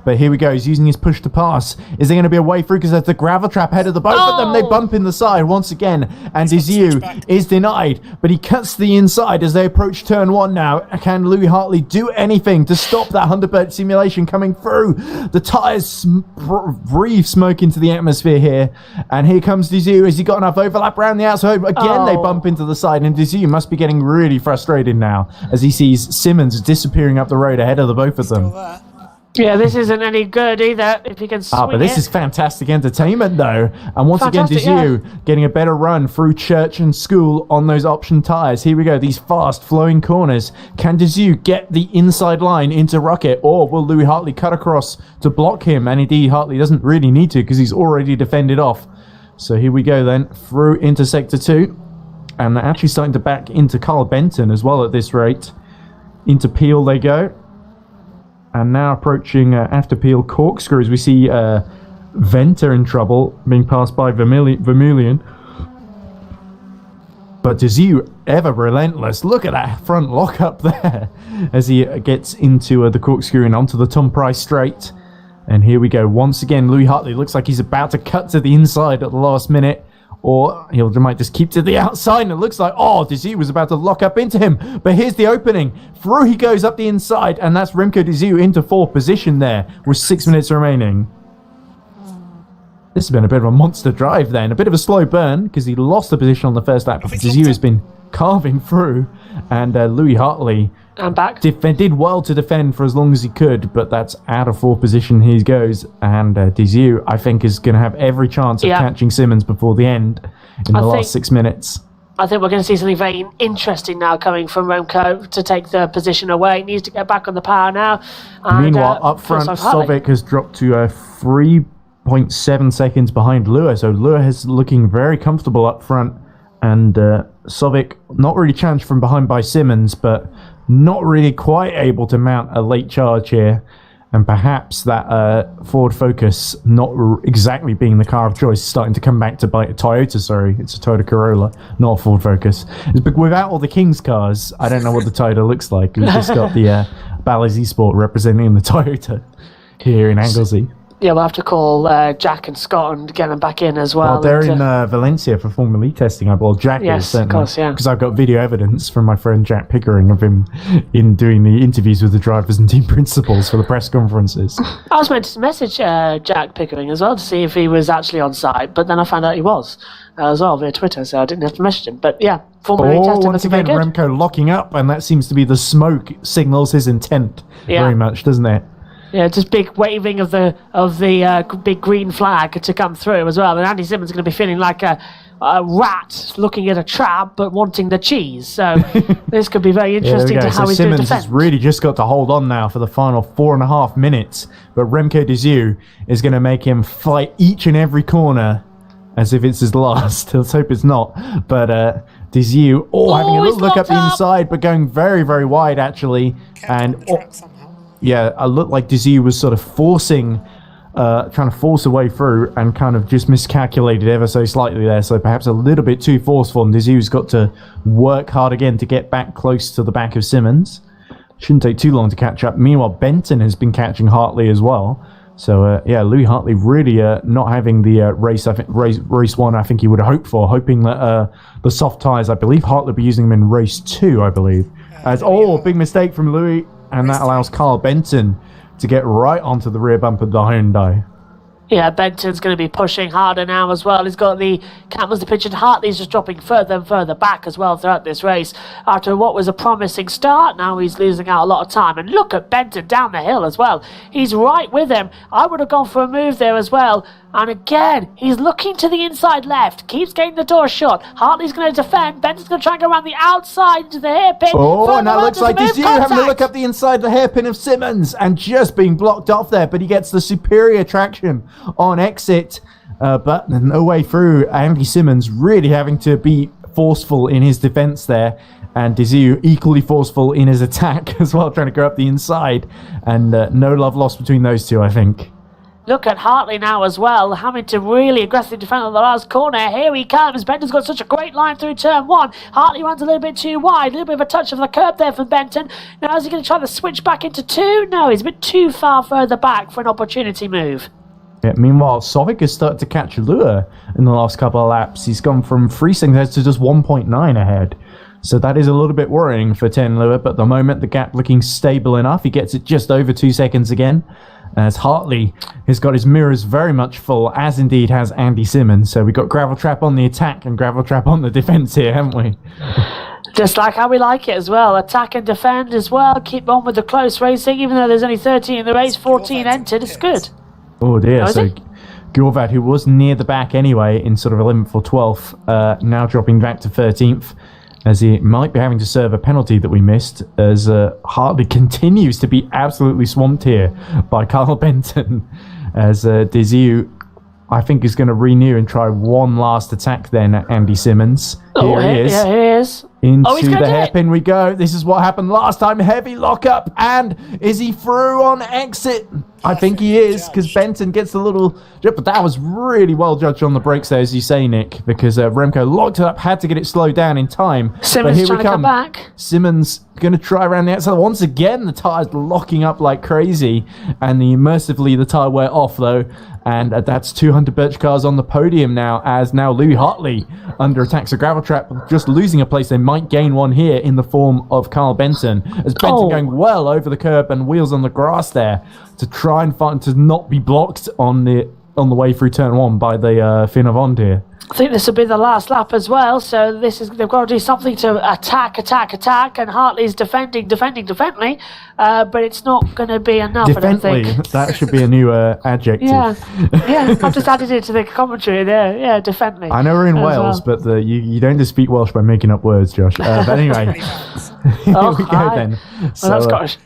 But here we go. He's using his push to pass. Is there going to be a way through? Because there's the gravel trap ahead of the both of them. They bump in the side once again. And Dazoo is denied. But he cuts to the inside as they approach turn 1 now. Can Louis Hartley do anything to stop that Thunderbird simulation coming through? The tyres breathe smoke into the atmosphere here. And here comes Dazoo. Has he got enough overlap around the outside? Again, they bump into the side. And Dazoo must be getting really frustrated now as he sees Simmons disappearing up the road ahead of the both of them. Yeah, this isn't any good either, if he can swing but this is fantastic entertainment, though. And once again, Dazoo getting a better run through church and school on those option tyres. Here we go, these fast flowing corners. Can Dazoo get the inside line into Rocket, or will Louis Hartley cut across to block him? And indeed, Hartley doesn't really need to because he's already defended off. So here we go then, through into Sector 2. And they're actually starting to back into Carl Benton as well at this rate. Into Peel they go. And now approaching after Peel Corkscrews, we see Venter in trouble, being passed by Vermeulen. But Dazoo, ever relentless. Look at that front lock up there as he gets into the Corkscrew and onto the Tom Price straight. And here we go. Once again, Louis Hartley looks like he's about to cut to the inside at the last minute. Or he might just keep to the outside, and it looks like, Dazoo was about to lock up into him. But here's the opening. Through he goes up the inside, and that's Remco Dazoo into 4th position there with 6 minutes remaining. This has been a bit of a monster drive then. A bit of a slow burn, because he lost the position on the first lap. But Dazoo has been carving through, and Louis Hartley did well to defend for as long as he could, but that's out of 4th position he goes, and Dazoo, I think, is going to have every chance of catching Simmons before the end in the last 6 minutes. I think we're going to see something very interesting now coming from Remco to take the position away. He needs to get back on the power now. And, meanwhile, up front, Sovic has dropped to 3.7 seconds behind Lua, so Lua is looking very comfortable up front, and Sovic not really challenged from behind by Simmons, but not really quite able to mount a late charge here, and perhaps that Ford Focus not exactly being the car of choice, starting to come back to bite Toyota. Sorry, it's a Toyota Corolla, not a Ford Focus. Without all the King's cars, I don't know what the Toyota looks like. We've just got the Bally's Esport representing the Toyota here in Anglesey. Yeah, we'll have to call Jack and Scott and get them back in as well. Well, they're in Valencia for Formula E testing. Jack is certainly. Of course, yeah. Because I've got video evidence from my friend Jack Pickering of him in doing the interviews with the drivers and team principals for the press conferences. I was meant to message Jack Pickering as well to see if he was actually on site, but then I found out he was as well via Twitter, so I didn't have to message him. But yeah, Formula E testing. Once again, Remco locking up, and that seems to be the smoke signals his intent very much, doesn't it? Yeah, just big waving of the big green flag to come through as well. And Andy Simmons is going to be feeling like a rat looking at a trap but wanting the cheese. So this could be very interesting to how he's doing defense. Simmons has really just got to hold on now for the final 4.5 minutes. But Remco Dazoo is going to make him fight each and every corner as if it's his last. Let's hope it's not. But Dazoo, having a little look up the inside, but going very, very wide actually. Yeah, it looked like Dazoo was sort of trying to force a way through and kind of just miscalculated ever so slightly there. So perhaps a little bit too forceful. And Dazoo's got to work hard again to get back close to the back of Simmons. Shouldn't take too long to catch up. Meanwhile, Benton has been catching Hartley as well. So, Louis Hartley really not having the race. I think race 1, I think he would have hoped for, hoping that the soft tyres, I believe Hartley will be using them in race 2, I believe. Big mistake from Louis. And that allows Carl Benton to get right onto the rear bumper of the Hyundai. Yeah, Benton's going to be pushing harder now as well. He's got the cameras depicted. Hartley's just dropping further and further back as well throughout this race. After what was a promising start, now he's losing out a lot of time. And look at Benton down the hill as well. He's right with him. I would have gone for a move there as well. And again, he's looking to the inside left. Keeps getting the door shut. Hartley's going to defend. Benton's going to try and go around the outside into the hairpin. And that looks like Dazoo having to look up the inside the hairpin of Simmons and just being blocked off there. But he gets the superior traction on exit. But no way through. Andy Simmons really having to be forceful in his defense there. And Dazoo equally forceful in his attack as well, trying to go up the inside. And no love lost between those two, I think. Look at Hartley now as well, having to really aggressively defend on the last corner. Here he comes. Benton's got such a great line through turn 1. Hartley runs a little bit too wide. A little bit of a touch of the curb there from Benton. Now is he going to try to switch back into 2? No, he's a bit too far further back for an opportunity move. Yeah, meanwhile, Sovic has started to catch Lure in the last couple of laps. He's gone from 3 seconds ahead to just 1.9 ahead. So that is a little bit worrying for 10 Lure, but at the moment the gap looking stable enough. He gets it just over 2 seconds again. As Hartley has got his mirrors very much full, as indeed has Andy Simmons. So we've got Gravel Trap on the attack and Gravel Trap on the defence here, haven't we? Just like how we like it as well. Attack and defend as well. Keep on with the close racing. Even though there's only 13 in the race, 14 entered. It's good. Oh dear. Oh, so Gjorvad, who was near the back anyway in sort of 11th or 12th, now dropping back to 13th. As he might be having to serve a penalty that we missed, as Hartley continues to be absolutely swamped here by Carl Benton, as Desiu, I think, is going to renew and try one last attack then at Andy Simmons. Here he is. Yeah, here he is. Into the hairpin we go. This is what happened last time. Heavy lockup. And is he through on exit? I think he is, because Benton gets a little... But that was really well judged on the brakes there, as you say, Nick, because Remco locked it up, had to get it slowed down in time. Simmons trying to come back. Simmons going to try around the outside. Once again, the tyre's locking up like crazy. And mercifully, the tyre wear off, though. And that's 200 Birch cars on the podium now, as now Louis Hartley under attack. So Gravel Trap just losing a place. They might gain one here in the form of Carl Benton, as Benton going well over the curb and wheels on the grass there to try and find to not be blocked on the way through turn 1 by the Finn of Ond here. I think this will be the last lap as well, so they've got to do something to attack, and Hartley's defending, but it's not going to be enough, I don't think. That should be a new adjective. Yeah, I've just added it to the commentary there. Yeah, defendly. I know we're in Wales, but you don't just speak Welsh by making up words, Josh. But anyway, here we go then. So, that's Scottish.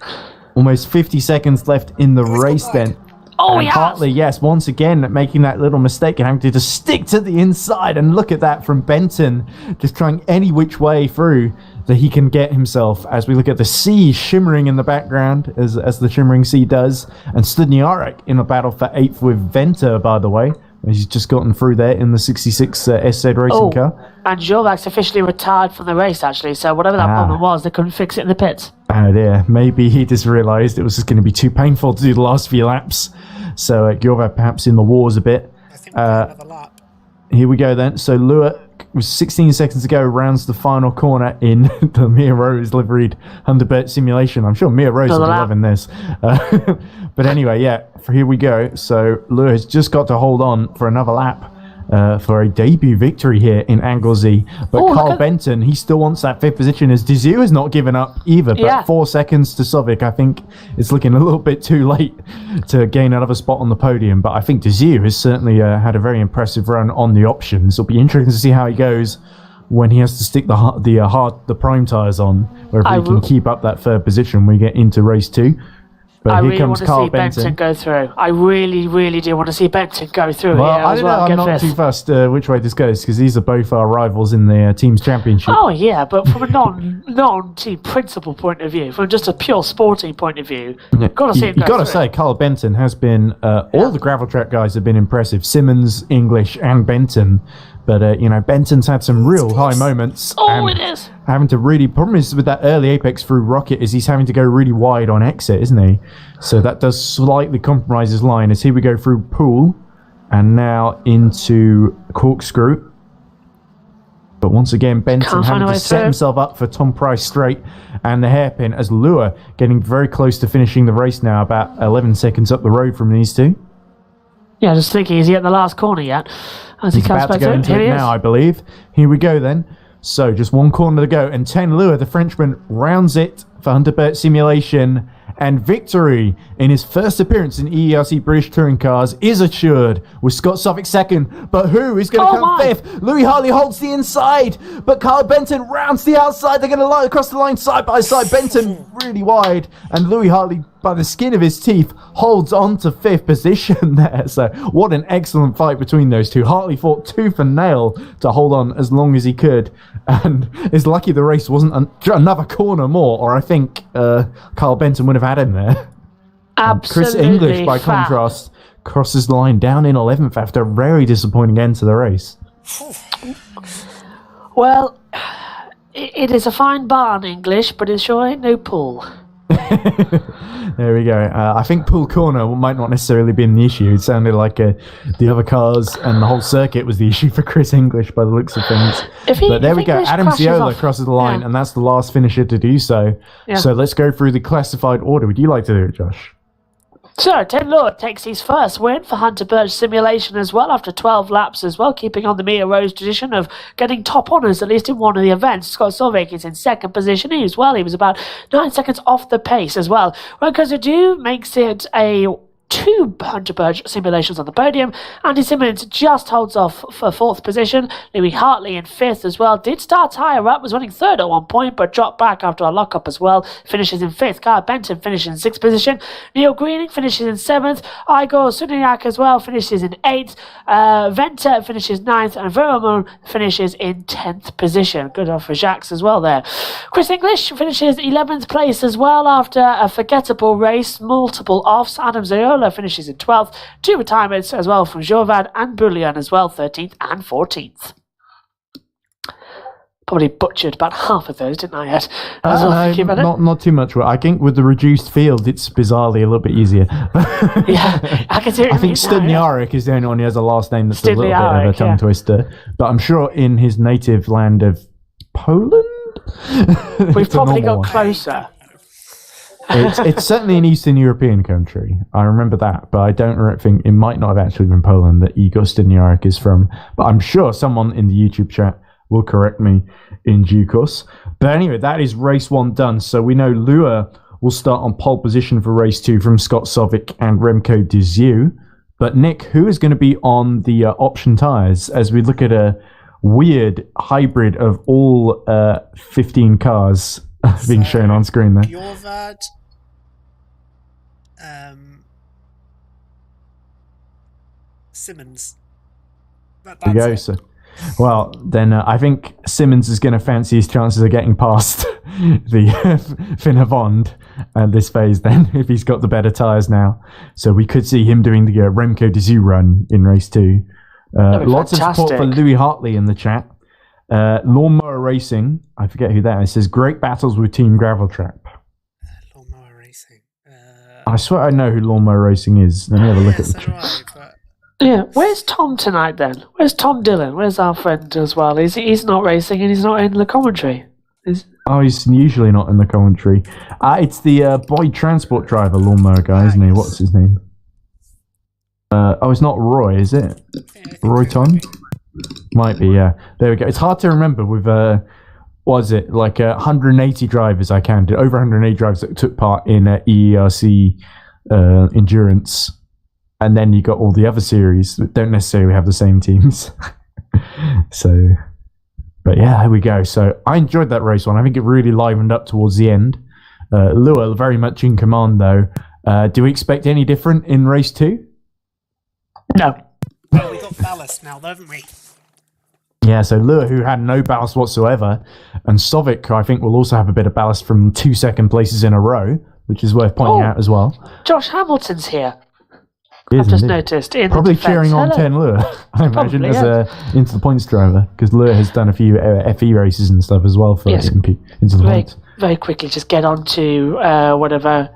Almost 50 seconds left in the race then. Oh, and Hartley, yes, once again making that little mistake and having to just stick to the inside. And look at that from Benton, just trying any which way through that he can get himself. As we look at the sea shimmering in the background, as the shimmering sea does, and Studniarek in a battle for 8th with Venter, by the way. He's just gotten through there in the 66 SZ racing car. And Jorvak's officially retired from the race, actually. So whatever that problem was, they couldn't fix it in the pits. Oh dear. Maybe he just realised it was just going to be too painful to do the last few laps. So Gjorvad perhaps in the wars a bit. I think we'll have another lap. Here we go then. So Lua, with 16 seconds to go, rounds the final corner in the Mia Rose liveried Hunterbird simulation. I'm sure Mia Rose will be loving this. But anyway, yeah, here we go. So Lua has just got to hold on for another lap for a debut victory here in Anglesey. But Carl Benton, he still wants that 5th position, as Desiu has not given up either. But 4 seconds to Sovic, I think it's looking a little bit too late to gain another spot on the podium. But I think Desiu has certainly had a very impressive run on the options. It'll be interesting to see how he goes when he has to stick the prime tyres on, whether he can keep up that 3rd position when we get into race 2. But I here really comes want to Carl see Benton go through. I really, really do want to see Benton go through well, here I as don't well. know. I'm not too fussed which way this goes, because these are both our rivals in the team's championship. Oh, yeah, but from a non-team principal point of view, from just a pure sporting point of view, you've got to see him go through. You've got to say, Carl Benton has been, all the gravel track guys have been impressive. Simmons, English, and Benton. But, Benton's had some real high moments. Oh, it is. Having to really... Problem is with that early apex through Rocket is he's having to go really wide on exit, isn't he? So that does slightly compromise his line. As here we go through Pool and now into Corkscrew. But once again, Benton having to set himself up for Tom Price straight and the hairpin, as Lua getting very close to finishing the race now, about 11 seconds up the road from these two. Yeah, just thinking, is he at the last corner yet? As he's about to go into it now, I believe. Here we go then. So just one corner to go, and 10 Lua, the Frenchman, rounds it for Hunterbird Simulation, and victory in his first appearance in EERC British Touring Cars is assured, with Scott Suffolk second. But who is going to come fifth? Louis Hartley holds the inside, but Carl Benton rounds the outside. They're going to line across the line side by side. Benton really wide, and Louis Hartley, by the skin of his teeth, holds on to 5th position there. So what an excellent fight between those two. Hartley fought tooth and nail to hold on as long as he could, and is lucky the race wasn't another corner more, or I think Carl Benton would have had him there. Absolutely. Chris English, by contrast, crosses the line down in 11th after a very disappointing end to the race. Well, it is a fine barn, English, but it sure ain't no pool. There we go. I think pool corner might not necessarily be the issue. It sounded like the other cars and the whole circuit was the issue for Chris English by the looks of things. But there we go. Adam Ziola crosses the line, and that's the last finisher to do so. Yeah. So let's go through the classified order. Would you like to do it, Josh? So, Ted Lord takes his first win for Hunter Birch Simulation as well, after 12 laps as well, keeping on the Mia Rose tradition of getting top honours, at least in one of the events. Scott Solvik is in second position. He was about 9 seconds off the pace as well. Remco Zadu makes it a 2 Hunter Birch simulations on the podium. Andy Simmons just holds off for 4th position. Louis Hartley in 5th as well. Did start higher up, was running 3rd at one point, but dropped back after a lock-up as well. Finishes in 5th. Kyle Benton finishes in 6th position. Neil Greening finishes in 7th. Igor Sudniak as well finishes in 8th. Venter finishes 9th. And Vermont finishes in 10th position. Good off for Jacques as well there. Chris English finishes 11th place as well after a forgettable race. Multiple offs. Adam Ziola finishes in 12th. 2 retirements as well from Jovad and Bullion as well, 13th and 14th. Probably butchered about half of those, didn't I, yet? Not too much. I think with the reduced field, it's bizarrely a little bit easier. Yeah, I can see what I think Studniarek is the only one who has a last name that's a little bit of a tongue twister. But I'm sure in his native land of Poland, we've probably got closer. It's certainly an Eastern European country. I remember that, but I don't think it might not have actually been Poland that Igor Studniarek is from. But I'm sure someone in the YouTube chat will correct me in due course. But anyway, that is race 1 done. So we know Lua will start on pole position for race 2 from Scott Sovic and Remco de Zieu. But Nick, who is going to be on the option tyres as we look at a weird hybrid of all 15 cars being shown on screen there? Jorvad, Simmons. That's there you go, so. Well, then I think Simmons is going to fancy his chances of getting past the Finna Bond at this phase then, if he's got the better tyres now. So we could see him doing the Remco de Zieu run in race 2. Lots of support for Louis Hartley in the chat. Lawnmower Racing, I forget who that is, says great battles with Team Gravel Trap. Lawnmower Racing. I swear I know who Lawnmower Racing is. Let me have a look at the chat. Yeah, where's Tom tonight then? Where's Tom Dillon? Where's our friend as well? He's not racing and he's not in the commentary. He's usually not in the commentary. It's the Boyd transport driver lawnmower guy, isn't he? What's his name? It's not Roy, is it? Roy Ton? Might be, yeah. There we go. It's hard to remember with, 180 drivers I counted. Over 180 drivers that took part in EERC endurance. And then you got all the other series that don't necessarily have the same teams. So, but yeah, here we go. So I enjoyed that race 1. I think it really livened up towards the end. Lua very much in command though. Do we expect any different in race 2? No. Well, we got ballast now, haven't we? Yeah, so Lua, who had no ballast whatsoever, and Sovic, I think, will also have a bit of ballast from 2 second places in a row, which is worth pointing out as well. Josh Hamilton's here. I've just noticed. Probably cheering on 10 Lua, I imagine, into the points driver, because Lua has done a few FE races and stuff as well for into the points. Very quickly, just get on to whatever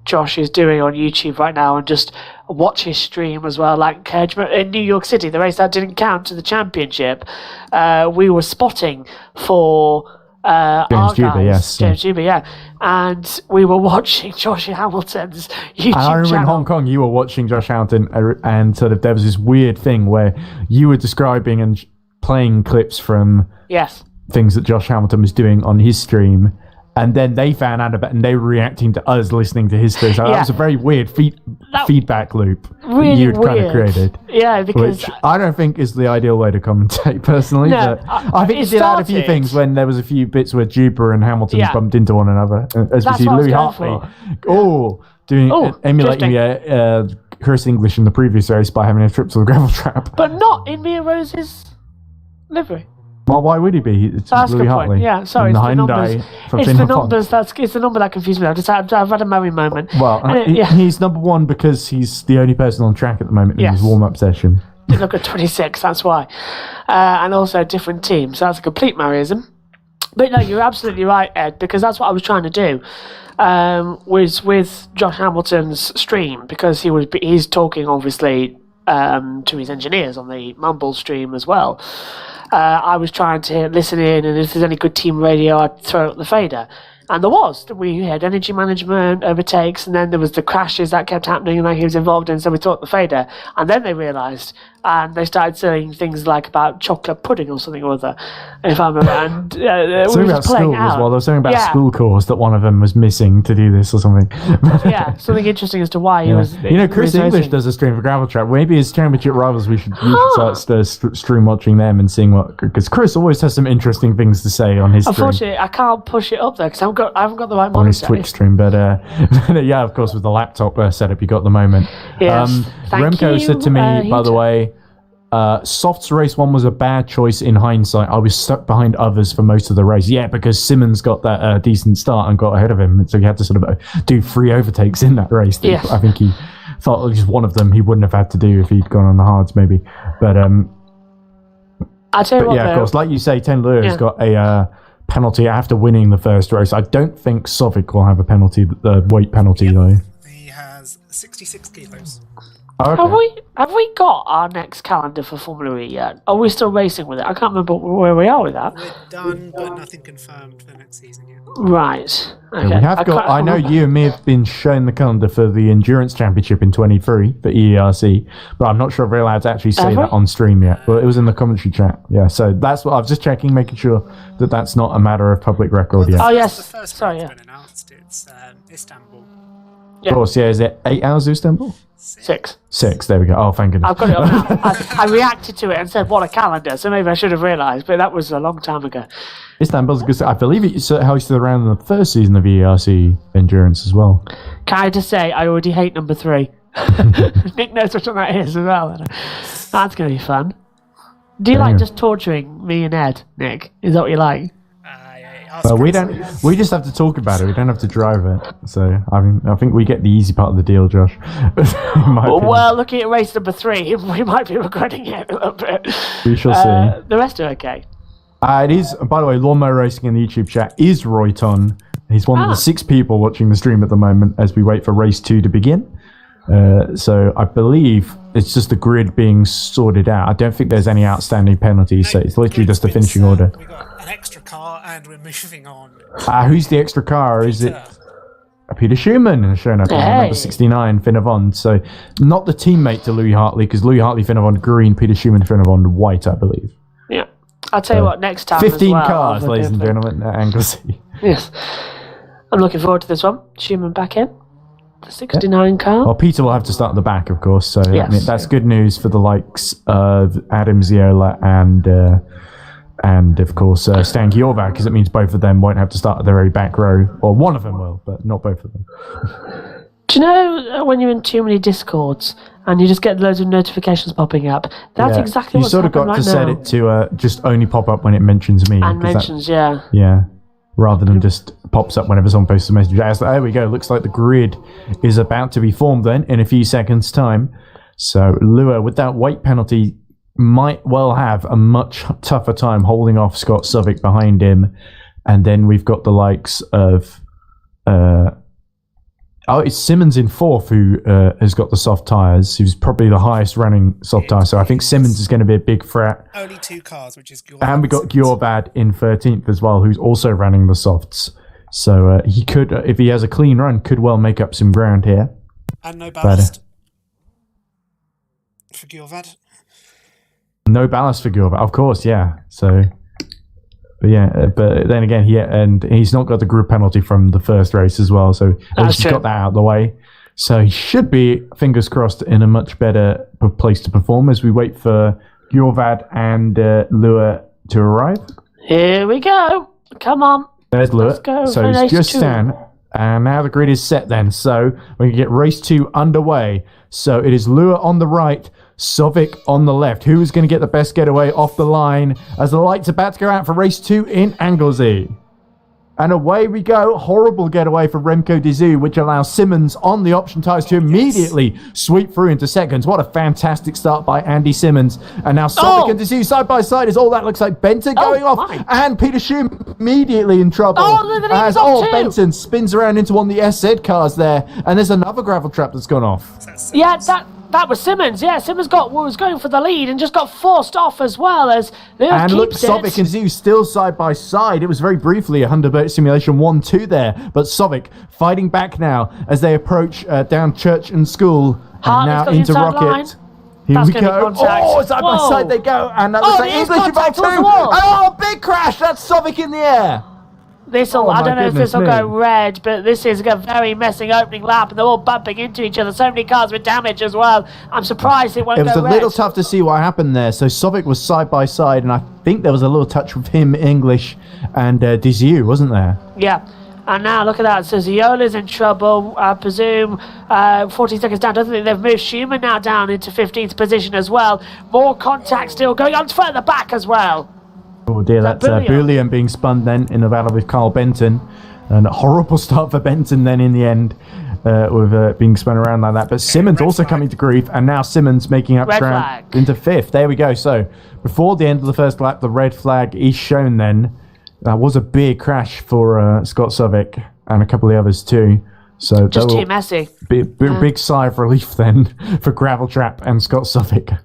Josh is doing on YouTube right now and just watch his stream as well. Like in New York City, the race that didn't count to the championship, we were spotting for James Juba, yes. James Juba, yeah. And we were watching Josh Hamilton's YouTube I remember channel. in Hong Kong, you were watching Josh Hamilton, and sort of there was this weird thing where you were describing and playing clips from things that Josh Hamilton was doing on his stream, and then they found out about it and they were reacting to us listening to his stream. So that was a very weird feedback loop that you had kind of created. Yeah, because... Which I don't think is the ideal way to commentate, personally. No, but I think it did add a few things when there was a few bits where Juba and Hamilton bumped into one another. As we see Louis Hartley emulating Chris English in the previous race by having a trip to the gravel trap. But not in Mia Rose's livery. Well, why would he be? It's That's a Louis good Hartley. point. Yeah, sorry, And it's the the numbers. Hyundai from It's Finn the Fon. numbers. It's the number that confused me. I've had a merry moment. Well, he's number one because he's the only person on track at the moment in Yes. his warm-up session. Didn't look at 26. That's why, and also a different team. So that's a complete Maryism. But no, you're absolutely right, Ed, because that's what I was trying to do. Was with Josh Hamilton's stream, because he's talking obviously to his engineers on the Mumble stream as well. I was trying to listen in, and if there's any good team radio, I'd throw up the fader. And there was. We had energy management, overtakes, and then there was the crashes that kept happening and that he was involved in, so we threw up the fader. And then they realised, and they started saying things like about chocolate pudding or something or other, if I remember. And we were Something about just playing school out. as well. There was something about Yeah. school course that one of them was missing to do this or something. Yeah, something interesting as to why he was. You know, Chris he was English racing. does a stream for Gravel Trap. Maybe his championship rivals, we should start stream watching them and seeing what. Because Chris always has some interesting things to say on his stream. Unfortunately, I can't push it up there because I haven't got the right On his monitor. Twitch stream, but yeah, of course, with the laptop setup you got at the moment. Yes. Thank Remco you, said to me, by the Heater. way, Soft's race 1 was a bad choice in hindsight. I was stuck behind others for most of the race. Yeah, because Simmons got that decent start and got ahead of him, so he had to sort of do 3 overtakes in that race. Yes. I think he thought at least one of them he wouldn't have had to do if he'd gone on the hards, maybe. But I tell you what, yeah, though, of course, like you say, Ten Lure has Yeah. got a penalty after winning the first race. I don't think Sovic will have a penalty, the weight penalty, though. He has 66 kilos. Oh, okay. have we got our next calendar for Formula E yet? Are we still racing with it? I can't remember where we are with that. We're done, but nothing confirmed for next season yet. Right. Okay. Yeah, we have got. I know you and me have been shown the calendar for the Endurance Championship in 23 for EERC, but I'm not sure if we're allowed to actually say Have we? that on stream yet. But it was in the commentary chat. Yeah, so that's what I was just checking, making sure that that's not a matter of public record yet. Oh, yes. The first Sorry, one's yeah. been announced. It's Istanbul. Of course, yeah. Is it 8 hours Istanbul? 6. 6. There we go. Oh, thank goodness. I've got it up now. I reacted to it and said, what a calendar. So maybe I should have realised, but that was a long time ago. Istanbul's a good. I believe it hosted around the first season of EERC Endurance as well. Can I just say, I already hate number 3. Nick knows which one that is as well. That's going to be fun. Do you like just torturing me and Ed, Nick? Is that what you like? Well, we don't. We just have to talk about it. We don't have to drive it. So I think we get the easy part of the deal, Josh. In my opinion. Well, looking at race number 3, we might be regretting it a little bit. We shall see. The rest are okay. It is. By the way, Lawnmower Racing in the YouTube chat is Royton. He's one of the 6 people watching the stream at the moment as we wait for race 2 to begin. So I believe it's just the grid being sorted out. I don't think there's any outstanding penalties, so it's literally just the finishing order. We got an extra car, and we're moving on. Who's the extra car? Is it Peter Schumann has shown up on number 69, Finnevond. So not the teammate to Louis Hartley, because Louis Hartley, Finnevond green, Peter Schumann, Finnevond white, I believe. Yeah. I'll tell you what, next time 15 as well, cars, I'll ladies and go for- gentlemen, at Anglesey. Yes. I'm looking forward to this one. Schumann back in. The 69 car. Well, Peter will have to start at the back, of course. So Yes. I mean, that's good news for the likes of Adam Ziola and of course Stan Giorvac, because it means both of them won't have to start at the very back row, or one of them will, but not both of them. Do you know when you're in too many Discords and you just get loads of notifications popping up? That's Yeah. exactly you what's sort of happened got right to set now. it to just only pop up when it mentions me. And 'cause mentions, yeah. yeah, rather than just pops up whenever someone posts a message. There we go. Looks like the grid is about to be formed then in a few seconds' time. So Lua, with that weight penalty, might well have a much tougher time holding off Scott Sovic behind him. And then we've got the likes of it's Simmons in 4th who has got the soft tyres. He was probably the highest running soft tyre. So I think Simmons is going to be a big threat. Only 2 cars, which is Giorvad. And we got Giorvad in 13th as well, who's also running the softs. So he could, if he has a clean run, could well make up some ground here. And no ballast for Giorvad. No ballast for Giorvad, of course, yeah. So, but then again, he's not got the group penalty from the first race as well. So at least he's got that out of the way. So he should be, fingers crossed, in a much better place to perform as we wait for Giorvad and Lua to arrive. Here we go. Come on. There's Lua. Let's go So for it's race just 2. Stan. And now the grid is set then. So we can get race 2 underway. So it is Lua on the right, Sovic on the left. Who is going to get the best getaway off the line as the light's about to go out for race 2 in Anglesey? And away we go. Horrible getaway for Remco de Zoo, which allows Simmons on the option tyres to immediately sweep through into seconds. What a fantastic start by Andy Simmons. And now Sovic and de Zoo side by side as all that looks like Benton going off. And Peter Schum immediately in trouble. As Benton spins around into one of the SZ cars there. And there's another gravel trap that's gone off. Yeah, that was Simmons. Yeah, Simmons was going for the lead and just got forced off as well as Lewis and look, keeps it. Sovic and Zoo still side by side. It was very briefly a Hunterboat Simulation 1-2 there, but Sovic fighting back now as they approach down Church and School and now into Rocket. Line. Here we go. Oh, side by side they go, and that looks like English involved too. Oh, big crash! That's Sovic in the air. I don't know if this will go red, but this is a very messy opening lap, and they're all bumping into each other. So many cars with damage as well. I'm surprised it won't go red. It was a little tough to see what happened there. So Sovic was side by side, and I think there was a little touch with him, English, and Diziu, wasn't there? Yeah. And now look at that. So Ziola's in trouble, I presume. 14 seconds down. I don't think they've moved Schumann now down into 15th position as well. More contact still going on further back as well. Oh dear, that's Bullion being spun then in the battle with Carl Benton. And a horrible start for Benton then in the end with being spun around like that. But Simmons also coming to grief, and now Simmons making up ground into 5th. There we go. So before the end of the first lap, the red flag is shown then. That was a big crash for Scott Sovic and a couple of the others too. So just too messy. Big sigh of relief then for Gravel Trap and Scott Sovic.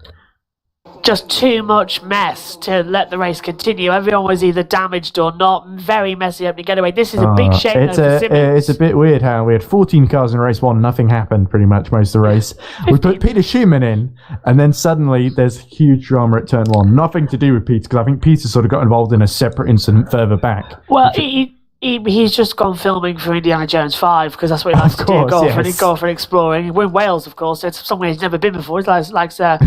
Just too much mess to let the race continue. Everyone was either damaged or not. Very messy opening getaway. This is a big shame for Simmons. It's a bit weird how we had 14 cars in race 1. Nothing happened pretty much most of the race. We put Peter Schumann in, and then suddenly there's huge drama at turn 1. Nothing to do with Peter, because I think Peter sort of got involved in a separate incident further back. Well, he's just gone filming for Indiana Jones 5 because that's what he likes to do. Go for exploring. We're in Wales, of course. It's somewhere he's never been before. He likes to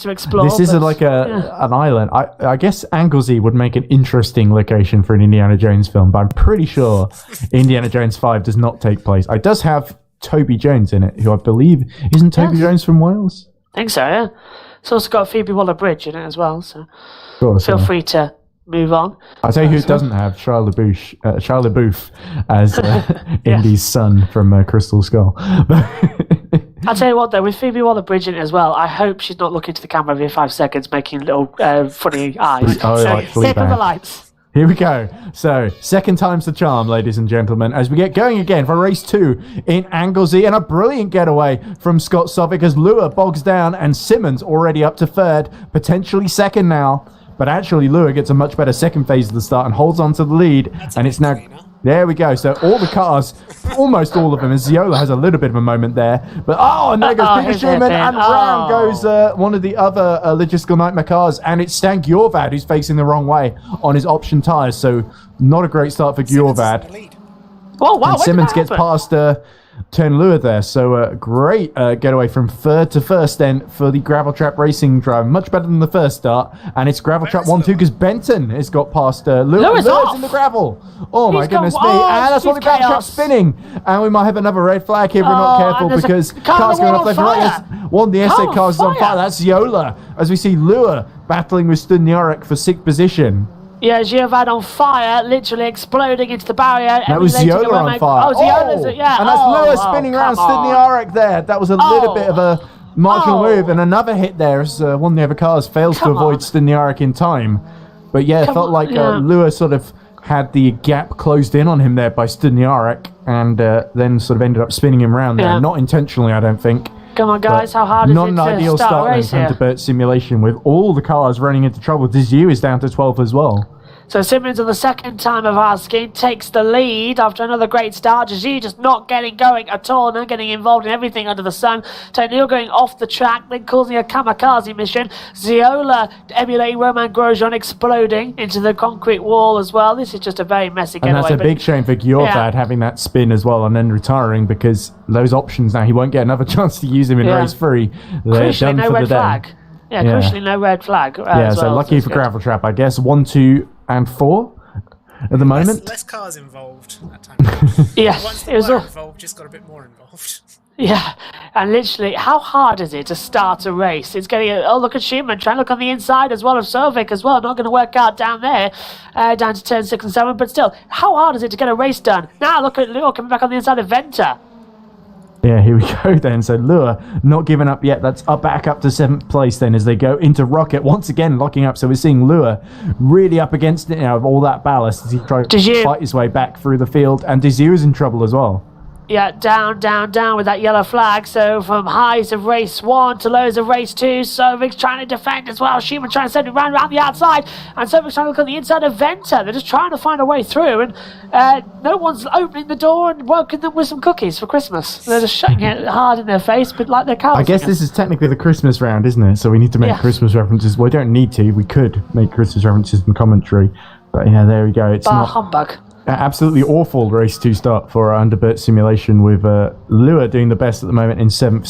explore. This isn't like an island. I guess Anglesey would make an interesting location for an Indiana Jones film, but I'm pretty sure Indiana Jones 5 does not take place. It does have Toby Jones in it, who I believe isn't Toby Jones from Wales. I think so. Yeah. It's also got Phoebe Waller-Bridge in it as well. So feel free to move on. I'll tell you who it doesn't have, Shia LaBeouf as Indy's son from Crystal Skull. I'll tell you what though, with Phoebe Waller-Bridge in it as well, I hope she's not looking to the camera every 5 seconds making little funny eyes. Tip of the lights. Here we go. So, second time's the charm, ladies and gentlemen, as we get going again for race 2 in Anglesey, and a brilliant getaway from Scott Sovic as Lua bogs down and Simmons already up to 3rd, potentially 2nd now. But actually, Lua gets a much better second phase of the start and holds on to the lead. And it's now... There we go. So all the cars, almost all of them, as Ziola has a little bit of a moment there. But, and there goes Peter Schumann, and round goes one of the other Logistical Nightmare cars. And it's Stan Gjorvad who's facing the wrong way on his option tyres. So not a great start for Gjorvad. Oh, wow. And Simmons gets past... turn Lua there, so great getaway from 3rd to 1st then for the Gravel Trap Racing driver, much better than the first start, and it's Gravel Trap 1-2 because Benton has got past Lua. Lua's in the gravel. Oh my goodness me, and that's what the Gravel Trap's spinning, and we might have another red flag here if we're not careful because cars going off left and right. One of the SA cars is on fire. That's Ziola, as we see Lua battling with Studniarek for 6th position. Yeah, Gjorvad on fire, literally exploding into the barrier. That was Ziola on fire. And that's Lua spinning around Studniarek there. That was a little bit of a marginal move, and another hit there as one of the other cars fails to avoid Studniarek in time. But yeah, it felt like Lua sort of had the gap closed in on him there by Studniarek, and then sort of ended up spinning him around there. Not intentionally, I don't think. Come on, guys, how hard is it to start a race here? Not an ideal start in Hunterbird Simulation with all the cars running into trouble. Diziu is down to 12th as well. So Simmons on the second time of asking takes the lead after another great start. Diziu just not getting going at all, not getting involved in everything under the sun. Tony going off the track, then causing a kamikaze mission. Ziola emulating Roman Grosjean, exploding into the concrete wall as well. This is just a very messy getaway. And that's a big shame for Gjorvad having that spin as well and then retiring, because those options now, he won't get another chance to use them in race 3. They're done for the day. Yeah, crucially no red flag. So lucky for Gravel Trap, I guess. 1, 2, and 4 at the moment. Less cars involved that time. Yes, Once they were involved, just got a bit more involved. Yeah, and literally, how hard is it to start a race? It's getting, oh, look at Schumann, trying to look on the inside as well of Sovic as well. Not going to work out down there, down to turn 6 and 7, but still, how hard is it to get a race done? Now look at Lure coming back on the inside of Venter. Yeah, here we go then. So Lure not giving up yet. That's back up to 7th place then as they go into Rocket once again locking up. So we're seeing Lure really up against it now of all that ballast as he tries to fight his way back through the field. And Desir is in trouble as well. Yeah, down, down, down with that yellow flag. So from highs of race 1 to lows of race 2, Sovic's trying to defend as well. Schumann trying to send it round the outside, and Sovic's trying to look on the inside of Venter. They're just trying to find a way through, and no one's opening the door and woken them with some cookies for Christmas. They're just shutting it hard in their face, but like they're cows. I guess this is technically the Christmas round, isn't it? So we need to make Christmas references. Well, we don't need to. We could make Christmas references in commentary. But yeah, there we go. It's not humbug. Absolutely awful race 2 start for Underbert Simulation with Lure doing the best at the moment in 7th,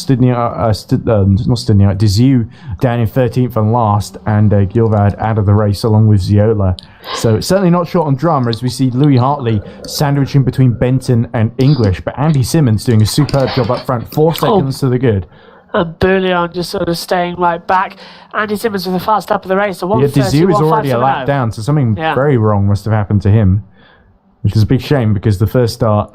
Desir down in 13th and last, and Gilvad out of the race along with Ziola. So certainly not short on drama as we see Louis Hartley sandwiching between Benton and English, but Andy Simmons doing a superb job up front, 4 seconds to the good. And Bouillon just sort of staying right back. Andy Simmons with the fast up of the race. So Desir is already a lap down, so something very wrong must have happened to him. Which is a big shame because the first start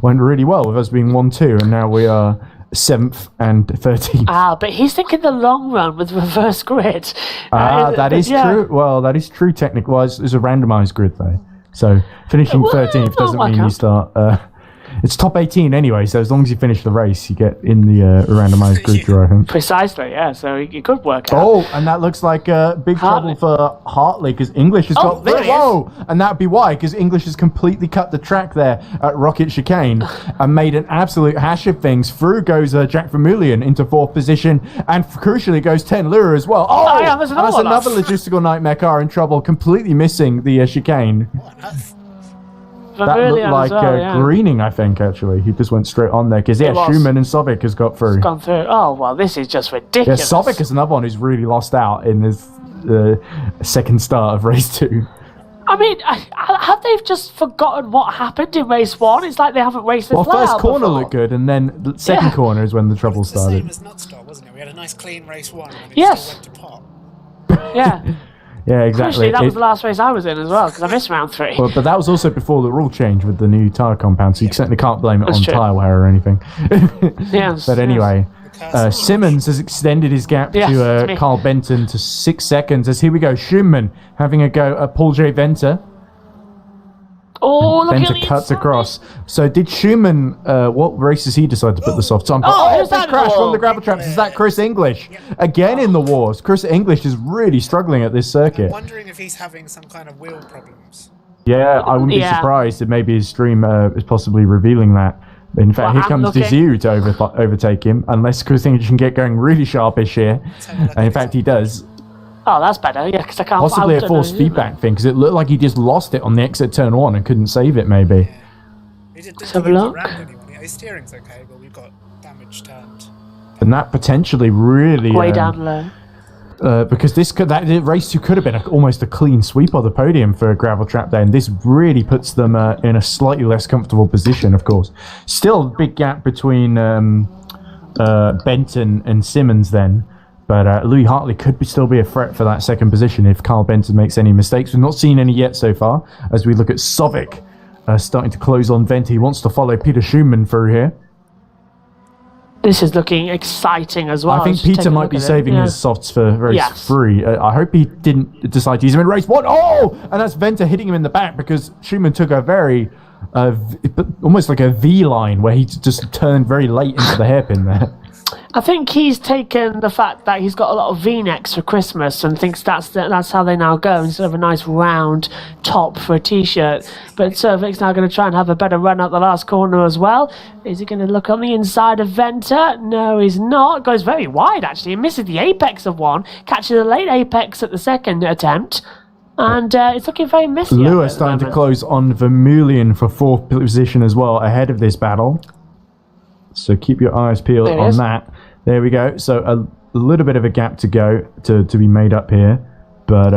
went really well with us being 1-2, and now we are 7th and 13th. But he's thinking the long run with reverse grid. That is true. Well, that is true technically. Well, it's a randomised grid though. So finishing 13th doesn't mean you start... it's top 18 anyway, so as long as you finish the race, you get in the randomised grid draw, I think. Precisely, yeah, so it could work out. Oh, and that looks like big trouble for Hartley, because English has got... Whoa! And that would be why, because English has completely cut the track there at Rocket Chicane and made an absolute hash of things. Through goes Jack Vermeulen into 4th position, and crucially goes 10 Lure as well. Oh, yeah, that's another logistical nightmare car in trouble, completely missing the chicane. That looked like Greening, I think, actually. He just went straight on there. Because, Schumann and Sovic has got through. Gone through. Oh, well, this is just ridiculous. Yeah, Sovic is another one who's really lost out in his second start of race 2. I mean, have they just forgotten what happened in race 1? It's like they haven't raced the first corner looked good, and then the second corner is when the trouble started. It was the same as Nutstop, wasn't it? We had a nice clean race 1, and it still went to pot. Yeah. Yeah, exactly. Crucially, that was the last race I was in as well, because I missed round 3. Well, but that was also before the rule change with the new tyre compound, so you certainly can't blame it on tyre wear or anything. Yes. But anyway, Simmons has extended his gap to Carl Benton to 6 seconds, as here we go, Schumann having a go at Paul J. Venter. Oh, look Venter cuts across. So did Schumann, what race does he decide to put the softs on? Who's that crash from the gravel traps? Is that Chris English? Again in the wars. Chris English is really struggling at this circuit. I'm wondering if he's having some kind of wheel problems. Yeah, I wouldn't be surprised if maybe his stream is possibly revealing that. In fact, here comes Desir to overtake him, unless Chris English can get going really sharpish here. And in fact, he does. Oh, that's better, yeah, because I can't... Possibly a forced feedback thing, because it looked like he just lost it on the exit turn 1 and couldn't save it, maybe. Yeah. Let's have a look. His steering's okay, but we've got damage turned. And that potentially really... way down low. Because that race 2 could have been almost a clean sweep of the podium for a gravel trap there, and this really puts them in a slightly less comfortable position, of course. Still a big gap between Benton and Simmons then. But Louis Hartley could still be a threat for that second position if Carl Benton makes any mistakes. We've not seen any yet so far, as we look at Sovic starting to close on Venter. He wants to follow Peter Schumann through here. This is looking exciting as well. I think Peter might be saving his softs for race 3. I hope he didn't decide to use him in race 1. Oh! And that's Venter hitting him in the back because Schumann took a very, almost like a V line where he just turned very late into the hairpin there. I think he's taken the fact that he's got a lot of V-necks for Christmas and thinks that's how they now go, instead of a nice round top for a t-shirt. But Servic's now going to try and have a better run up the last corner as well. Is he going to look on the inside of Venter? No, he's not. Goes very wide, actually. He misses the apex of one, catches a late apex at the second attempt. And it's looking very messy. Lewis starting to close on Vermeulen for 4th position as well, ahead of this battle. So keep your eyes peeled on that. There we go. So a little bit of a gap to go to be made up here, but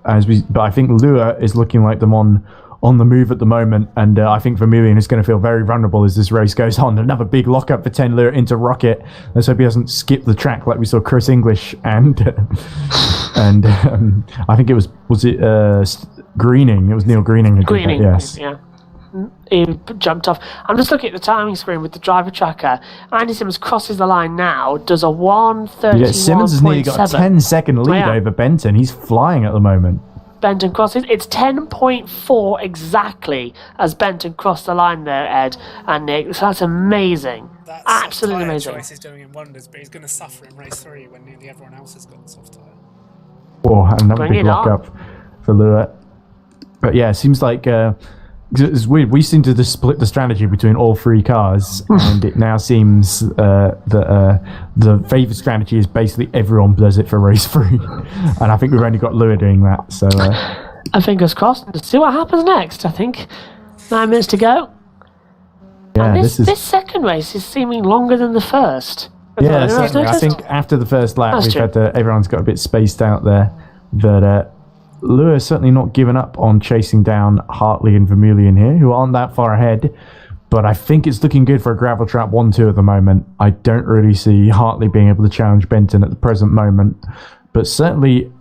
I think Lua is looking like them on on the move at the moment, and I think Vermeulen is going to feel very vulnerable as this race goes on. Another big lockup for 10 Lure into Rocket. Let's hope he doesn't skip the track like we saw Chris English and I think it was it Greening? It was Neil Greening. Greening, yes. Yeah. He jumped off. I'm just looking at the timing screen with the driver tracker. Andy Simmons crosses the line now, does a 1:31.7. Yeah, Simmons has nearly got a 10-second lead over Benton. He's flying at the moment. Benton crosses. It's 10.4 exactly as Benton crossed the line there, Ed and Nick. So that's amazing. That's absolutely tyre amazing. choice is doing him wonders, but he's going to suffer in race 3 when nearly everyone else has got the soft tyre. Oh, another Bring big it lock on. up for Lure. But yeah, it seems like it's weird. We seem to just split the strategy between all three cars, and it now seems that the favoured strategy is basically everyone does it for race 3. And I think we've only got Lure doing that. So And fingers crossed. Let's see what happens next. I think 9 minutes to go. yeah, And this this second race is seeming longer than the first. Yeah, Anyone else certainly. I noticed? think after the first lap, That's we've true. had everyone's got a bit spaced out there. But Lewis certainly not given up on chasing down Hartley and Vermeulen here, who aren't that far ahead. But I think it's looking good for a gravel trap 1-2 at the moment. I don't really see Hartley being able to challenge Benton at the present moment. But certainly,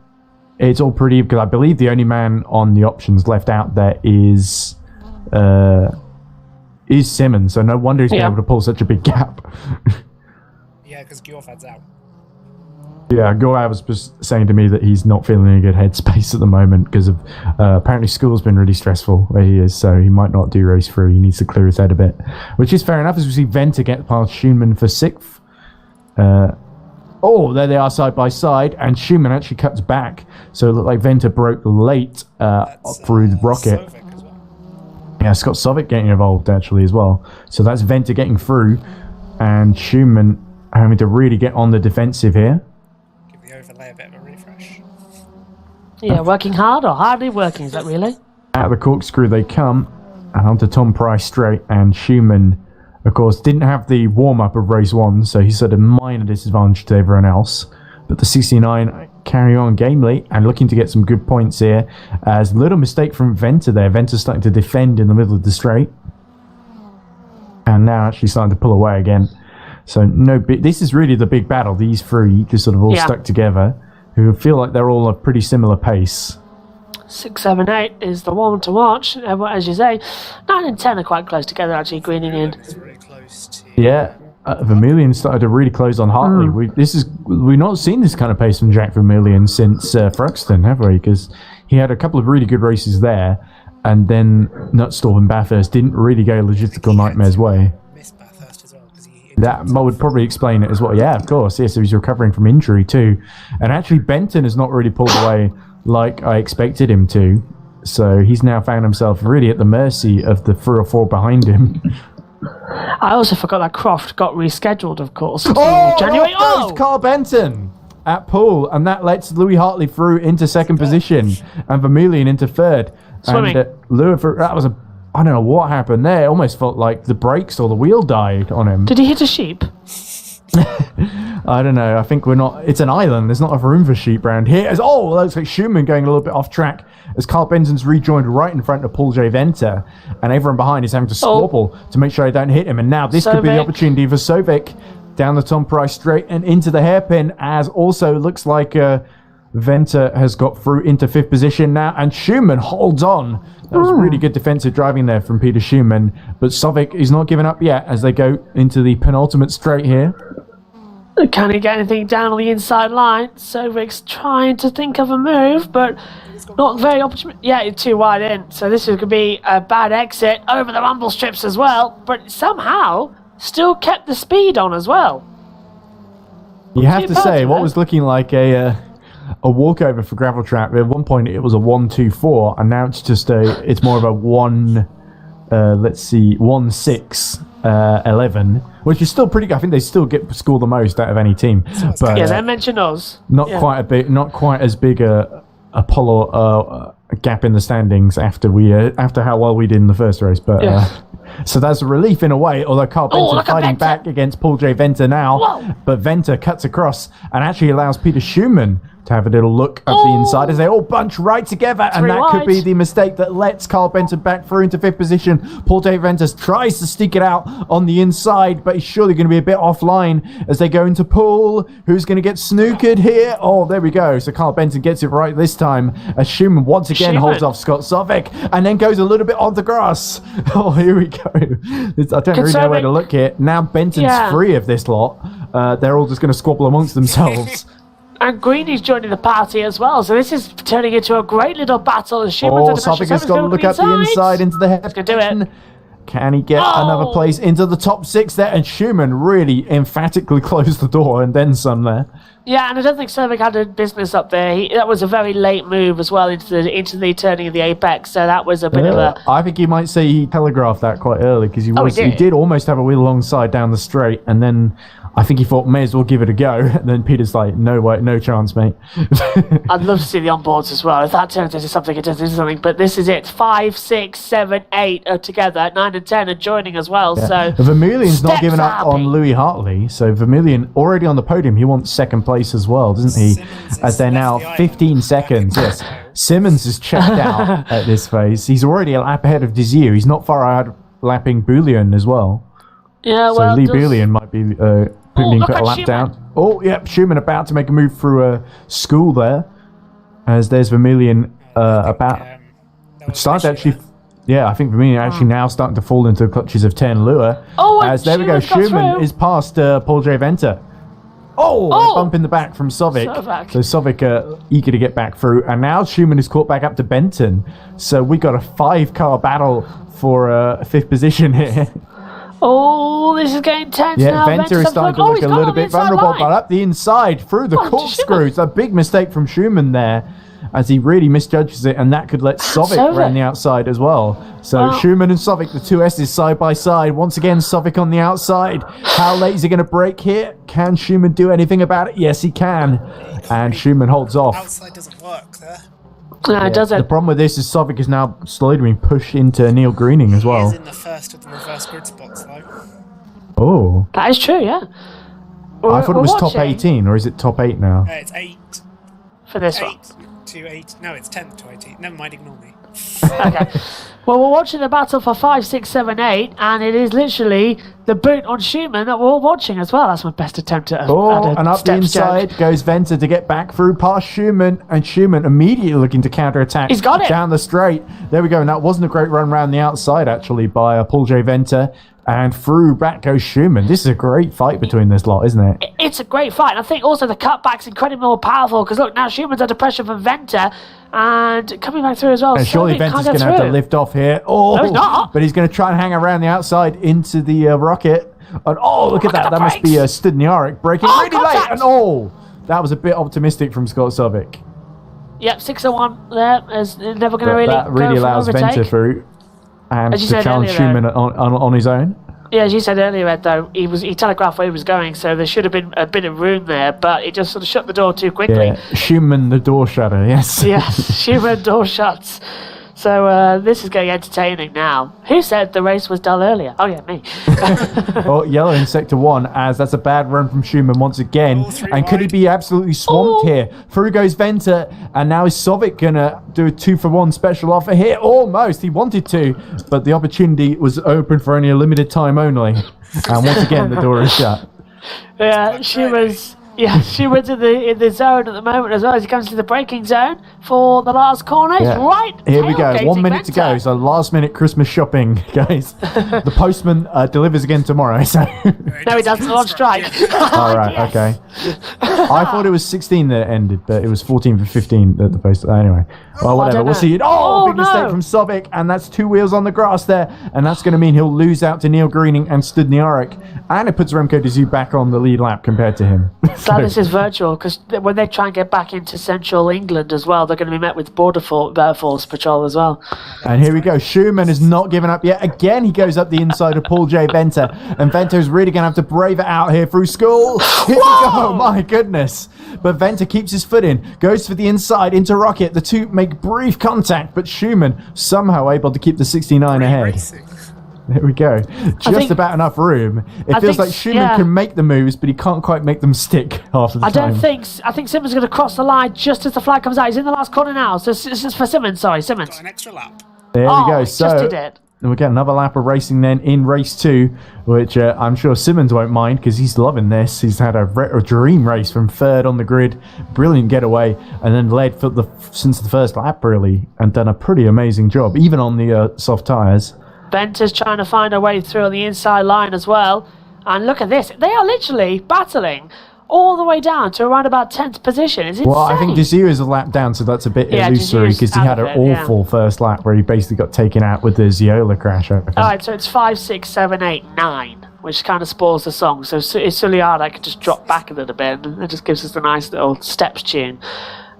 it's all pretty, because I believe the only man on the options left out there is Simmons. So no wonder he's been able to pull such a big gap. Yeah, because Giorfad's out. Yeah, Goa was just saying to me that he's not feeling in a good headspace at the moment because of apparently school's been really stressful where he is, so he might not do race 3. He needs to clear his head a bit, which is fair enough as we see Venter get past Schumann for 6th. There they are side by side, and Schumann actually cuts back, so it looked like Venter broke late through the Rocket. Sovic as well. Yeah, Scott Sovic getting involved actually as well. So that's Venter getting through, and Schumann having to really get on the defensive here. Give the overlay a bit of a refresh. Yeah, working hard or hardly working, is that really? Out of the corkscrew they come, and onto Tom Price straight, and Schumann, of course, didn't have the warm-up of race 1, so he's at a minor disadvantage to everyone else. But the 69 carry on gamely and looking to get some good points here, as little mistake from Venter there. Venter's starting to defend in the middle of the straight, and now actually starting to pull away again. So this is really the big battle, these three just sort of all stuck together, who feel like they're all a pretty similar pace. 6, 7, 8 is the one to watch. As you say, 9 and 10 are quite close together, actually, Greening in. It's really close to... Yeah, Vermeulen started to really close on Hartley. We've not seen this kind of pace from Jack Vermeulen since Thruxton, have we? Because he had a couple of really good races there, and then Nutstorp and Bathurst didn't really go logistical nightmare's way. Missed Bathurst as well, because he... That would probably explain it as well. Yeah, of course. Yeah, so he's recovering from injury too. And actually, Benton has not really pulled away like I expected him to. So he's now found himself really at the mercy of the 3 or 4 behind him. I also forgot that Croft got rescheduled, of course, to January. There goes Carl Benton at Poole, and that lets Louis Hartley through into second position and Vermeulen into third. Swimming. And that was I don't know what happened there. It almost felt like the brakes or the wheel died on him. Did he hit a sheep? I don't know. I think it's an island. There's not enough room for sheep around here. It looks like Schumann going a little bit off track as Carl Benton's rejoined right in front of Paul J. Venter, and everyone behind is having to squabble to make sure they don't hit him. And now this could be the opportunity for Sovic down the Tom Price straight and into the hairpin, as also looks like Venter has got through into 5th position now, and Schumann holds on. That was really good defensive driving there from Peter Schumann, but Sovic is not giving up yet as they go into the penultimate straight here. Can he get anything down on the inside line? Sovic's trying to think of a move, but not very opportune. Yeah, it's too wide in. So this could be a bad exit over the rumble strips as well, but somehow still kept the speed on as well. You have to say, what was looking like a walkover for gravel trap, at one point it was a 1-2-4, and now it's just it's more of a 1-6-11, which is still pretty good. I think they still score the most out of any team. But yeah, they mentioned us. Not quite as big a gap in the standings after how well we did in the first race. But so that's a relief in a way. Although Carl Benton fighting back against Paul J. Venter now, but Venter cuts across and actually allows Peter Schumann to have a little look at the inside as they all bunch right together, and that could be the mistake that lets Carl Benton back through into 5th position. Paul J. Ventus tries to sneak it out on the inside, but he's surely going to be a bit offline as they go into Paul, who's going to get snookered here. Oh, there we go. So Carl Benton gets it right this time as Schumann once again holds off Scott Sovic and then goes a little bit on the grass. Oh, here we go. I don't really know where to look here. Now Benton's free of this lot. They're all just going to squabble amongst themselves. And Greeny's joining the party as well, so this is turning into a great little battle. Sovic has got to look at the inside into the head. Can do it. Can he get another place into the top 6 there? And Schumann really emphatically closed the door and then some there. Yeah, and I don't think Sovic had a business up there. That was a very late move as well into the turning of the apex, so that was a bit of a... I think you might say he telegraphed that quite early, because he did almost have a wheel alongside down the straight, and then I think he thought, may as well give it a go. And then Peter's like, no way, no chance, mate. I'd love to see the onboards as well. If that turns into something, it turns into something. But this is it. 5, 6, 7, 8 are together. 9 and 10 are joining as well. So Vermeulen's not giving up on Louis Hartley. So Vermeulen already on the podium. He wants 2nd place as well, doesn't he? As they're now 15 seconds. Yes. Simmons is checked out at this phase. He's already a lap ahead of Desir. He's not far ahead lapping Bouillon as well. Yeah, so Lee Bouillon might be being put a lap down. Oh, yep, Schumann about to make a move through a school there. As there's Vermeulen starting to actually... Yeah, I think Vermeulen actually now starting to fall into the clutches of Ten Lure. As there we go, Schumann is past Paul J. Venter. A bump in the back from Sovic. So Sovic eager to get back through. And now Schumann is caught back up to Benton. So we got a 5-car battle for 5th position here. Oh, this is getting tense now. Venter is starting to look a little bit vulnerable, but up the inside, through the corkscrews. A big mistake from Schumann there, as he really misjudges it, and that could let Sovic round the outside as well. So Schumann and Sovic, the two S's side by side. Once again, Sovic on the outside. How late is he going to break here? Can Schumann do anything about it? Yes, he can. And Schumann holds off. Outside doesn't work there. No, it doesn't. The problem with this is Sovic is now slowly being pushed into Neil Greening as well. He is in the first of the reverse grid spots, though. Oh. That is true, yeah. I thought it was top 18, or is it top 8 now? It's 8. For this 8 one. to 8. No, it's 10th to 18. Never mind, ignore me. Okay. Well, we're watching the battle for 5, 6, 7, 8, and it is literally the boot on Schumann that we're all watching as well. That's my best attempt at and up the inside goes Venter to get back through past Schumann, and Schumann immediately looking to counter-attack. He's got it. Down the straight. There we go, and that wasn't a great run round the outside, actually, by Paul J. Venter. And through back goes Schumann. This is a great fight between this lot, isn't it? It's a great fight. And I think also the cutback's incredibly more powerful because look, now Schumann's under pressure from Venter and coming back through as well. And surely Venter's going to have to lift off here. Oh, no, he's not. But he's going to try and hang around the outside into the rocket. And look at that. That must be Studniarek breaking really late. And that was a bit optimistic from Scott Sovic. Yep, 601 there. Is never going to really that really allows Venter through. And to challenge Schumann on his own. Yeah, as you said earlier, Ed, though, he telegraphed where he was going, so there should have been a bit of room there, but he just sort of shut the door too quickly. Yeah, Schumann the door shutter, yes. Yes, Schumann door shuts. So this is getting entertaining now. Who said the race was dull earlier? Oh, yeah, me. Yellow in Sector 1, as that's a bad run from Schumann once again. And could he be absolutely swamped here? Through goes Venter, and now is Sovic going to do a 2-for-1 special offer here? Almost, he wanted to, but the opportunity was open for only a limited time only. And once again, the door is shut. Yeah, Schumann's in the zone at the moment as well as he comes to the braking zone for the last corner. Yeah. It's right. Here we go. 1 minute to go. So last minute Christmas shopping, guys. The postman delivers again tomorrow. So no, he doesn't. On strike. All right. Yes. Okay. I thought it was 16 that ended, but it was 14 for 15 at the post. Anyway, well, whatever. We'll see. Big mistake from Sovic, and that's 2 wheels on the grass there, and that's going to mean he'll lose out to Neil Greening and Studniarek, and it puts Remco de Zoo back on the lead lap compared to him. Glad this is virtual, because when they try and get back into central England as well, they're going to be met with border force patrol as well. And here we go. Schumann has not given up yet. Again, he goes up the inside of Paul J. Venter, and Venter's really going to have to brave it out here through school. Here we go. My goodness. But Venter keeps his foot in, goes for the inside into Rocket. The two make brief contact, but Schumann somehow able to keep the 69 ahead. There we go. Just about enough room. It feels like Schumann can make the moves, but he can't quite make them stick half the time. I think Simmons is going to cross the line just as the flag comes out. He's in the last corner now. So this is for Simmons. Sorry, Simmons. Got an extra lap. There we go. So just did it. we get another lap of racing then in race 2, which I'm sure Simmons won't mind because he's loving this. He's had a dream race from third on the grid, brilliant getaway, and then led for since the first lap really, and done a pretty amazing job, even on the soft tyres. Venta's trying to find a way through on the inside line as well. And look at this. They are literally battling all the way down to around about 10th position. It's insane. Well, I think Desir is a lap down, so that's a bit illusory because he had an awful first lap where he basically got taken out with the Ziola crash. Alright, so it's 5, 6, 7, 8, 9, which kind of spoils the song. So it's Suliarda can just drop back a little bit and it just gives us a nice little steps tune.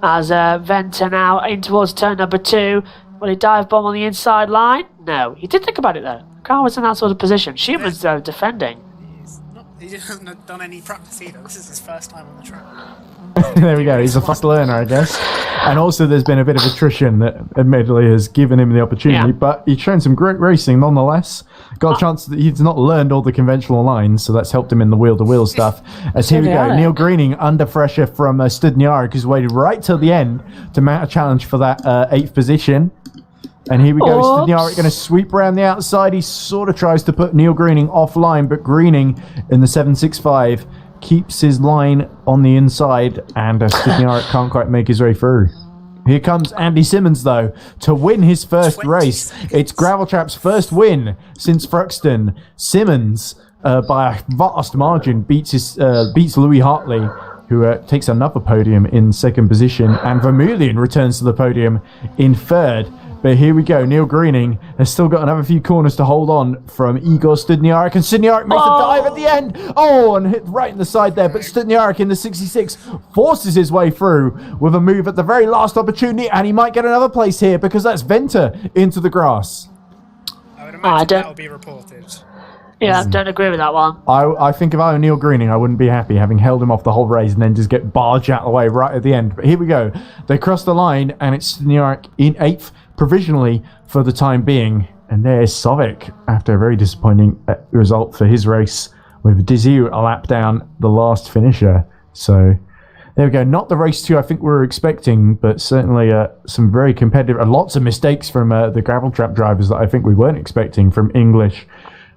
As Venta now in towards turn number 2. Will he dive bomb on the inside line? No. He did think about it though. Car was in that sort of position. Schumann's defending. He hasn't done any practice either. This is his first time on the track. There we go. He's a fast learner, I guess. And also there's been a bit of attrition that admittedly has given him the opportunity, but he's shown some great racing nonetheless. Got a chance that he's not learned all the conventional lines, so that's helped him in the wheel-to-wheel stuff. As here we go, Neil Greening under pressure from Studniarek, who's waited right till the end to mount a challenge for that 8th position. And here we go, Studniarek going to sweep around the outside. He sort of tries to put Neil Greening offline, but Greening in the 765 keeps his line on the inside, and Studniarek can't quite make his way through. Here comes Andy Simmons, though, to win his first race. It's Gravel Trap's first win since Thruxton. Simmons, by a vast margin, beats Louis Hartley, who takes another podium in second position, and Vermeulen returns to the podium in third. But here we go, Neil Greening has still got another few corners to hold on from Igor Studniarek, and Studniarek makes a dive at the end. And hit right in the side there, but Studniarek in the 66 forces his way through with a move at the very last opportunity, and he might get another place here because that's Venta into the grass. I would imagine that will be reported. Yeah, I don't agree with that one. I think if I were Neil Greening, I wouldn't be happy having held him off the whole race and then just get barged out of the way right at the end. But here we go. They cross the line, and it's Studniarek in 8th, provisionally for the time being. And there's Sovic after a very disappointing result for his race, with Desir a lap down, the last finisher. So there we go. Not the race 2 I think we were expecting, but certainly some very competitive, lots of mistakes from the gravel trap drivers that I think we weren't expecting from English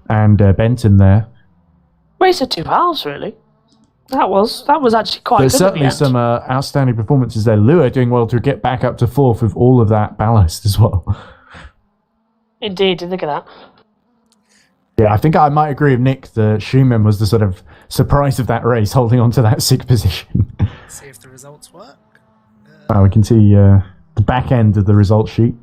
and Benton there. Race of 2 halves, really. That was actually quite There's good. There's certainly some outstanding performances there. Lua doing well to get back up to 4th with all of that ballast as well. Indeed, look at that. Yeah, I think I might agree with Nick that Schumann was the sort of surprise of that race, holding on to that 6th position. See if the results work. We can see the back end of the result sheet,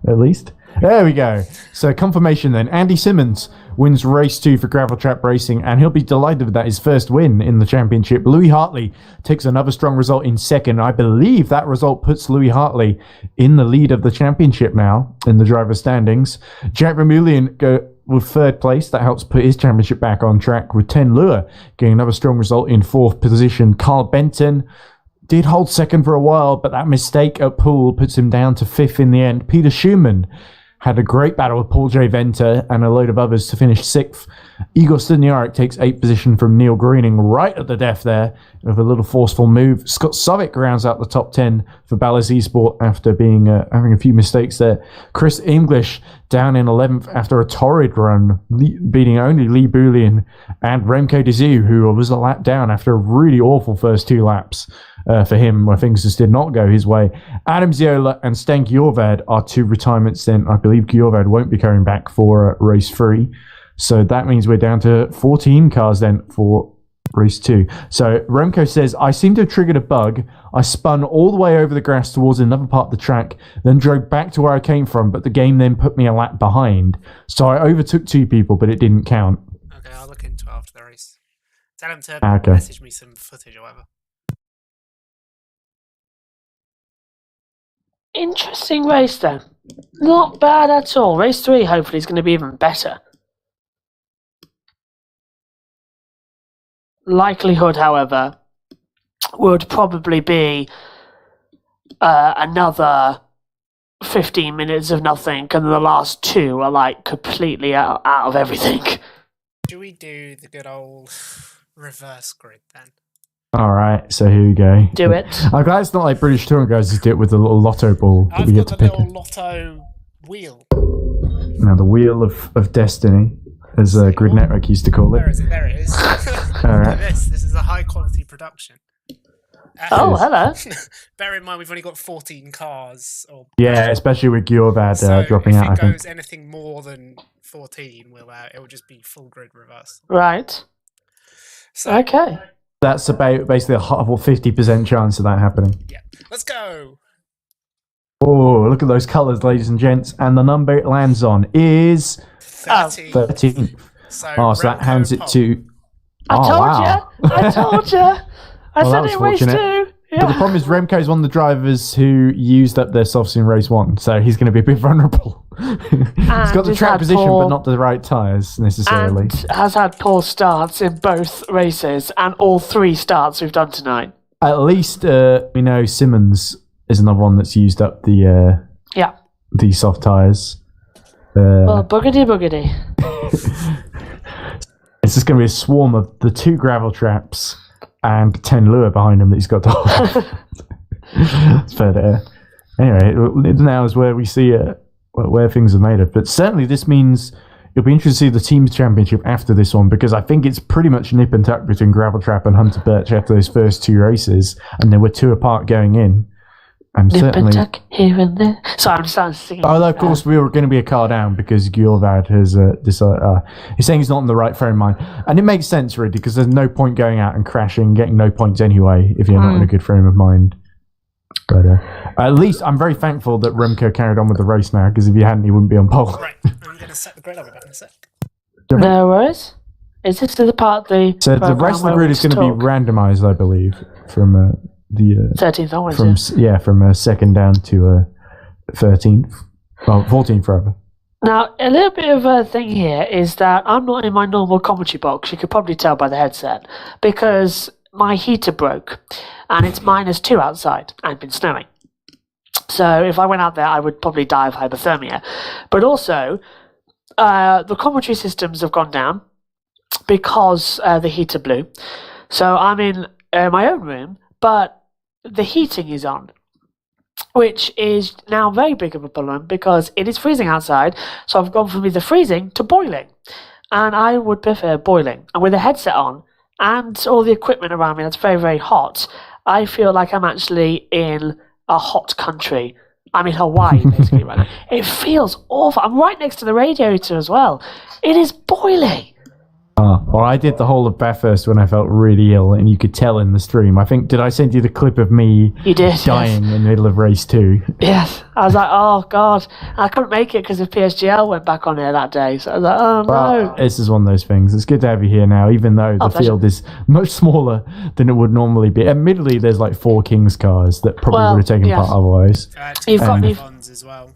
at least. There we go. So confirmation then. Andy Simmons wins race 2 for Gravel Trap Racing, and he'll be delighted with that, his first win in the championship. Louis Hartley takes another strong result in 2nd. I believe that result puts Louis Hartley in the lead of the championship now in the driver standings. Jack Vermeulen go with 3rd place. That helps put his championship back on track, with 10 Lua getting another strong result in 4th position. Carl Benton did hold 2nd for a while, but that mistake at Poole puts him down to 5th in the end. Peter Schumann had a great battle with Paul J. Venter and a load of others to finish 6th. Igor Studniarek takes 8th position from Neil Greening right at the death there with a little forceful move. Scott Sovic rounds out the top 10 for Ballas Esport after being having a few mistakes there. Chris English down in 11th after a torrid run, beating only Lee Boulian and Remco Desir, who was a lap down after a really awful first 2 laps. For him, where things just did not go his way. Adam Ziola and Sten Gjorvad are 2 retirements then. I believe Gjorvad won't be coming back for race 3. So that means we're down to 14 cars then for race 2. So Remco says, I seem to have triggered a bug. I spun all the way over the grass towards another part of the track, then drove back to where I came from, but the game then put me a lap behind. So I overtook 2 people, but it didn't count. Okay, I'll look into it after the race. Tell him to message me some footage or whatever. Interesting race then. Not bad at all. Race 3 hopefully is going to be even better. Likelihood, however, would probably be another 15 minutes of nothing, and then the last 2 are like completely out of everything. Do we do the good old reverse grid then? All right, so here we go. Do it. I'm glad it's not like British touring guys just do it with a little lotto ball that I've we got get to the pick. little lotto wheel. Now, the Wheel of Destiny, as Grid Network used to call it. Where is it? There it is. All Look right. at this. This is a high quality production. Oh, hello. Bear in mind, we've only got 14 cars. Yeah, especially with Gjorvad So dropping out, I if it think. goes anything more than 14, it will just be full grid reverse. Right. So, Okay. That's about basically a 50% chance of that happening. yeah. Let's go. Oh, look at those colours, ladies and gents. And the number it lands on is 13. 13th. So, Oh, so that Remco hands it pole. to... I Oh, told wow. you. I told you. I Well, that said was it in race 2. fortunate. Yeah. But the problem is Remco's one of the drivers who used up their softs in race 1, so he's going to be a bit vulnerable. He's got the he's track had position, poor- but not the right tyres, necessarily. and has had poor starts in both races and all 3 starts we've done tonight. At least we know Simmons is another one that's used up the soft tyres. Well, boogity. It's just going to be a swarm of the 2 gravel traps and 10 lure behind him that he's got to hold. It's fair there. Anyway, now is where we see where things are made of. But certainly this means it'll be interesting to see the team's championship after this one, because I think it's pretty much nip and tuck between Gravel Trap and Hunter Birch after those first 2 races, and there were 2 apart going in. And Nip certainly... and tuck here and there. Sorry, I'm starting to sing. Although, of course, we were going to be a car down because Gjorvad has decided... he's saying he's not in the right frame of mind. And it makes sense, really, because there's no point going out and crashing, getting no points anyway, if you're not in a good frame of mind. But at least I'm very thankful that Remco carried on with the race now, because if he hadn't, he wouldn't be on pole. Right, I'm going to set the grid. I'll be back in a sec. No worries. Is this the part the So the program rest of the where grid we is going to talk? be randomised, I believe, from the 13th onwards. from 2nd down to 13th. Well, 14th, rather. Now, a little bit of a thing here is that I'm not in my normal commentary box. You could probably tell by the headset, because my heater broke and it's -2 outside and it's been snowing. So if I went out there, I would probably die of hypothermia. But also, the commentary systems have gone down because the heater blew. So I'm in my own room, but the heating is on, which is now very big of a problem because it is freezing outside. So I've gone from either freezing to boiling, and I would prefer boiling. And with the headset on and all the equipment around me that's very, very hot, I feel like I'm actually in a hot country. I'm in Hawaii, basically, right now. It feels awful. I'm right next to the radiator as well. It is boiling. Well, I did the whole of Bathurst when I felt really ill, and you could tell in the stream. I think, did I send you the clip of me You did, dying in the middle of race 2? Yes. I was like, oh, God. I couldn't make it because the PSGL went back on here that day. So I was like, oh, no. But this is one of those things. It's good to have you here now, even though the pleasure. field is much smaller than it would normally be. Admittedly, there's like 4 Kings cars that probably Well, would have taken yes. part otherwise. You've got me. Bonds as well.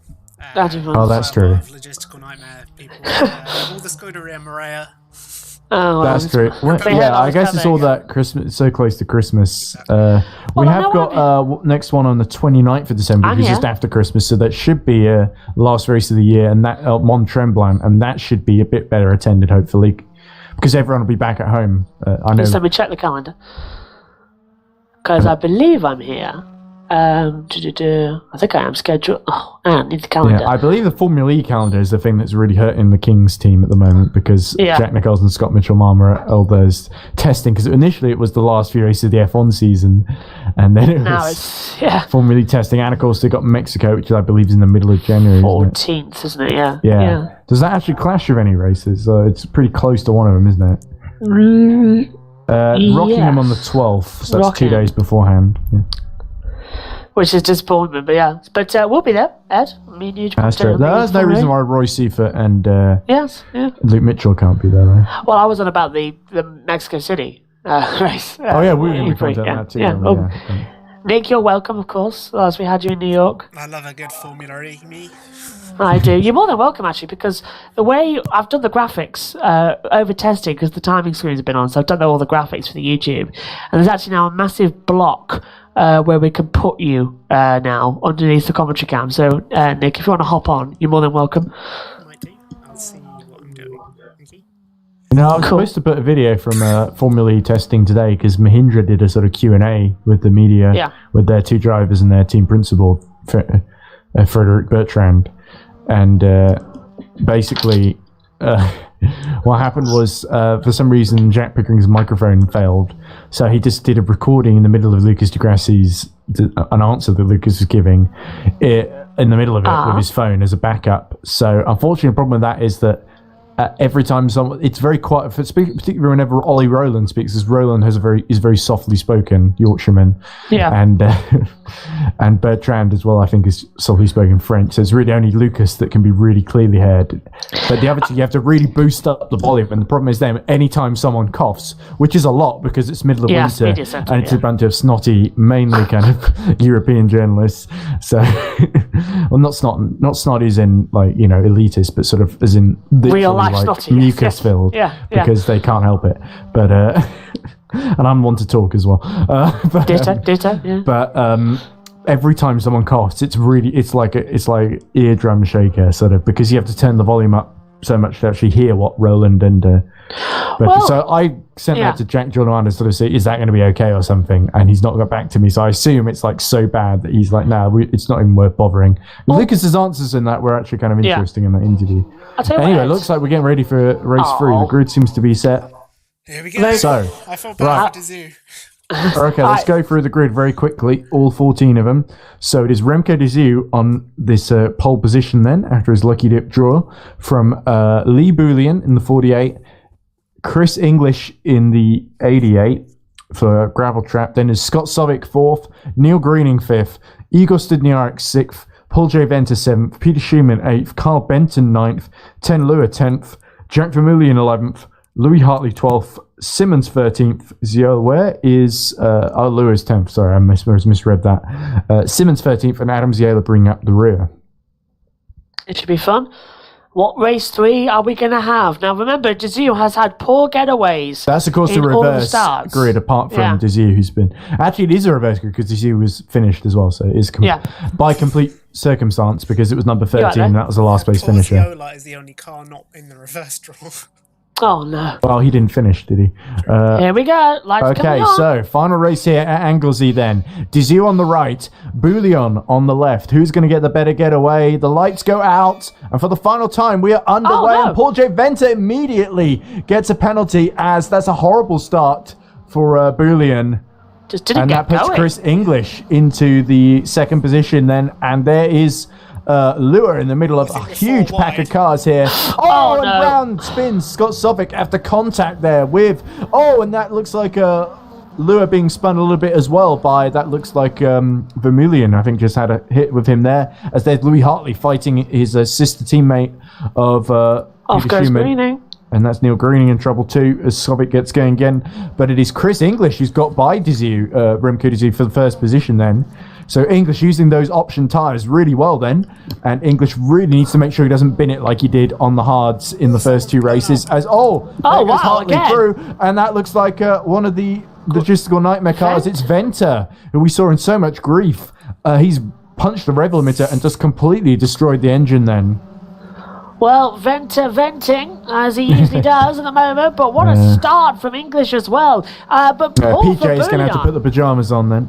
Oh, that's true. Logistical nightmare people. All the Scuderia Maria. Oh, well, That's true. Well, they yeah, heard I I was guess it's coming. all that Christmas, so close to Christmas. We Well, I have know got next one on the 29th of December, I'm which is here. just after Christmas, so that should be last race of the year, and that Mont Tremblant, and that should be a bit better attended, hopefully, because everyone will be back at home. I know. Just let me check the calendar. Because I believe I'm here. I think I am scheduled. Oh, I need the calendar. Yeah, I believe the Formula E calendar is the thing that's really hurting the Kings team at the moment, because Yeah. Jack Nicholls and Scott Mitchell-Marmer are all those testing, because initially it was the last few races of the F1 season, and then it now was it's, yeah, Formula E testing, and of course they got Mexico, which I believe is in the middle of January, isn't it? 14th, isn't it? Yeah. Yeah. Does that actually clash with any races? It's pretty close to one of them, isn't it? Rockingham on the 12th, so that's 2 Rockingham. days beforehand. Yeah. Which is disappointment, but yeah. But we'll be there, Ed. Me and you. That's true. There's no reason why Roy Seifert and Yes, yeah. Luke Mitchell can't be there, though. Well, I was on about the Mexico City race. Oh, yeah, we were going to E3, contact yeah, that too. yeah. weren't we? Oh, Yeah. Nick, you're welcome, of course, as we had you in New York. I love a good Formula E, me. I do. You're more than welcome, actually, because the way I've done the graphics over testing, because the timing screens have been on, so I've done all the graphics for the YouTube, and there's actually now a massive block where we can put you now underneath the commentary cam. So, Nick, if you want to hop on, you're more than welcome. Might do. I'll see what I'm doing. Thank you. No, I was supposed to put a video from Formula E testing today because Mahindra did a sort of Q&A with the media, with their 2 drivers and their team principal, Frederick Bertrand. And basically, what happened was, for some reason, Jack Pickering's microphone failed. So he just did a recording in the middle of Lucas Degrassi's, an answer that Lucas was giving, in the middle of it with his phone as a backup. So unfortunately, the problem with that is that every time it's very quiet, particularly whenever Ollie Rowland speaks, because Rowland is very softly spoken Yorkshireman, and Bertrand as well, I think, is softly spoken French. So it's really only Lucas that can be really clearly heard. But the other two, you have to really boost up the volume, and the problem is then anytime someone coughs, which is a lot because it's middle of winter, and it's a bunch of snotty, mainly kind of European journalists. So, well, not snotty as in like elitist, but sort of as in real life. Like mucus filled, because they can't help it. But and I'm one to talk as well. Ditto. But every time someone coughs, it's like eardrum shaker sort of, because you have to turn the volume up so much to actually hear what Roland and. So I sent that to Jack Giordano to sort of say, is that going to be okay or something? And he's not got back to me, so I assume it's like so bad that he's like, no, it's not even worth bothering. Lucas's answers in that were actually kind of interesting in that interview. Anyway, it looks like we're getting ready for race 3. The grid seems to be set. Here we go. So, I feel bad for Dazoo. Okay, let's go through the grid very quickly, all 14 of them. So it is Remco Dazoo on this pole position then, after his lucky dip draw, from Lee Boulian in the 48, Chris English in the 88 for gravel trap. Then is Scott Sovic 4th, Neil Greening 5th, Igor Studniarek 6th, Paul J. Venter 7th, Peter Schumann 8th, Carl Benton 9th, Ten Lua 10th, Jack Vermeulen 11th, Louis Hartley 12th, Simmons 13th, Zio, where is... Lewis 10th, sorry, I misread that. Simmons 13th, and Adam Ziela bring up the rear. It should be fun. What race 3 are we going to have? Now, remember, Dazoo has had poor getaways. That's, of course, the reverse grid, apart from Dazoo, who's been... Actually, it is a reverse grid, because Dazoo was finished as well, so it is by complete circumstance, because it was number 13, and that was the last place finisher. Viola is the only car not in the reverse draw. Oh, no. Well, he didn't finish, did he? Here we go. Okay, so final race here at Anglesey then. Dazoo on the right, Boulian on the left. Who's going to get the better getaway? The lights go out, and for the final time, we are underway, and Paul J. Venter immediately gets a penalty, as that's a horrible start for Boulian. Just didn't and get that puts going. Chris English into the second position then, and there is... Lua in the middle of a huge pack of cars here. And round spins Scott Sovic after contact there with... and that looks like Lua being spun a little bit as well by... That looks like Vermeulen, I think, just had a hit with him there. As there's Louis Hartley fighting his sister teammate of Peter Schumann. And that's Neil Greening in trouble too, as Sovic gets going again. But it is Chris English who's got by Dazoo, Remco Dazoo, for the first position then. So English using those option tyres really well then. And English really needs to make sure he doesn't bin it like he did on the hards in the first 2 races. As Hartley through. And that looks like one of the logistical nightmare cars. It's Venter, who we saw in so much grief. He's punched the rev limiter and just completely destroyed the engine then. Well, Venter venting, as he usually does at the moment, but what a start from English as well. But PJ's going to have to put the pyjamas on then.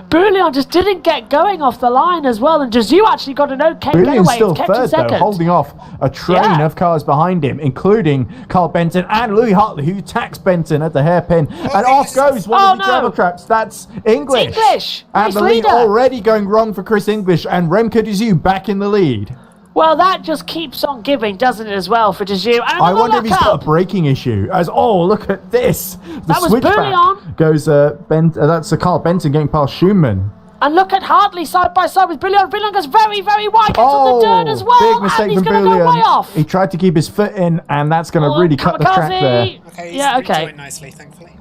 Boulian just didn't get going off the line as well, and Dazoo actually got an okay getaway. Still third, though, holding off a train of cars behind him, including Carl Benton and Louis Hartley, who attacks Benton at the hairpin. And off goes one of the gravel traps. That's English. And the lead already going wrong for Chris English, and Remco Dazoo back in the lead. Well, that just keeps on giving, doesn't it, as well, for Dazoo? I wonder if he's got a braking issue. Look at this. That was Boulian. Goes, that's Carl Benton getting past Schumann. And look at Hartley side by side with Boulian. Boulian goes very, very wide. Gets on the turn as well. Big mistake and he's from going to go way off. He tried to keep his foot in, and that's going to really cut the track there. Okay, he's doing nicely, thankfully.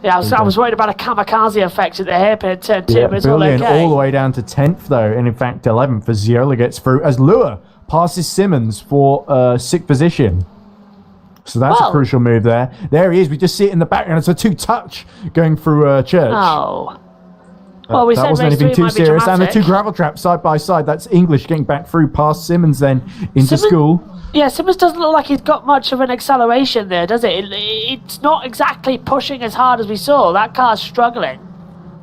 Yeah, I was worried about a kamikaze effect at the hairpin turn too, but it's all Boulian okay. all the way down to 10th, though, and in fact 11th as Ziola gets through, as Lua passes Simmons for 6th position. So that's a crucial move there. There he is. We just see it in the background. It's a 2-touch going through church. Oh. Well, we that said wasn't race anything 3 too might be serious. And the dramatic. 2 gravel traps side by side. That's English getting back through past Simmons then into school. Yeah, Simmons doesn't look like he's got much of an acceleration there, does it? It's not exactly pushing as hard as we saw. That car's struggling.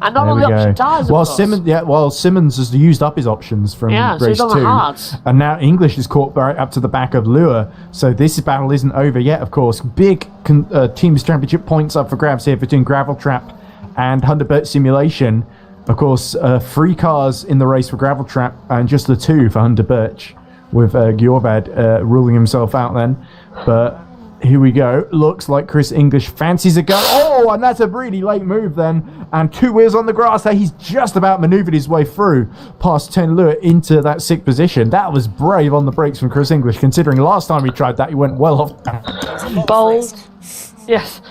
And not on the option tyres, of course. Simmons has used up his options from so race he's on 2. the hards. And now English is caught right up to the back of Lure. So this battle isn't over yet, of course. Big Teams Championship points up for grabs here between Gravel Trap and Hunterburt Simulation. Of course, 3 cars in the race for Gravel Trap and just the 2 for Hunter Birch, with Gjorbad ruling himself out then. But here we go. Looks like Chris English fancies a go. Oh, and that's a really late move then. And 2 wheels on the grass there. He's just about manoeuvred his way through past Ten Lure into that 6th position. That was brave on the brakes from Chris English, considering last time he tried that, he went well off. Bold. Yes.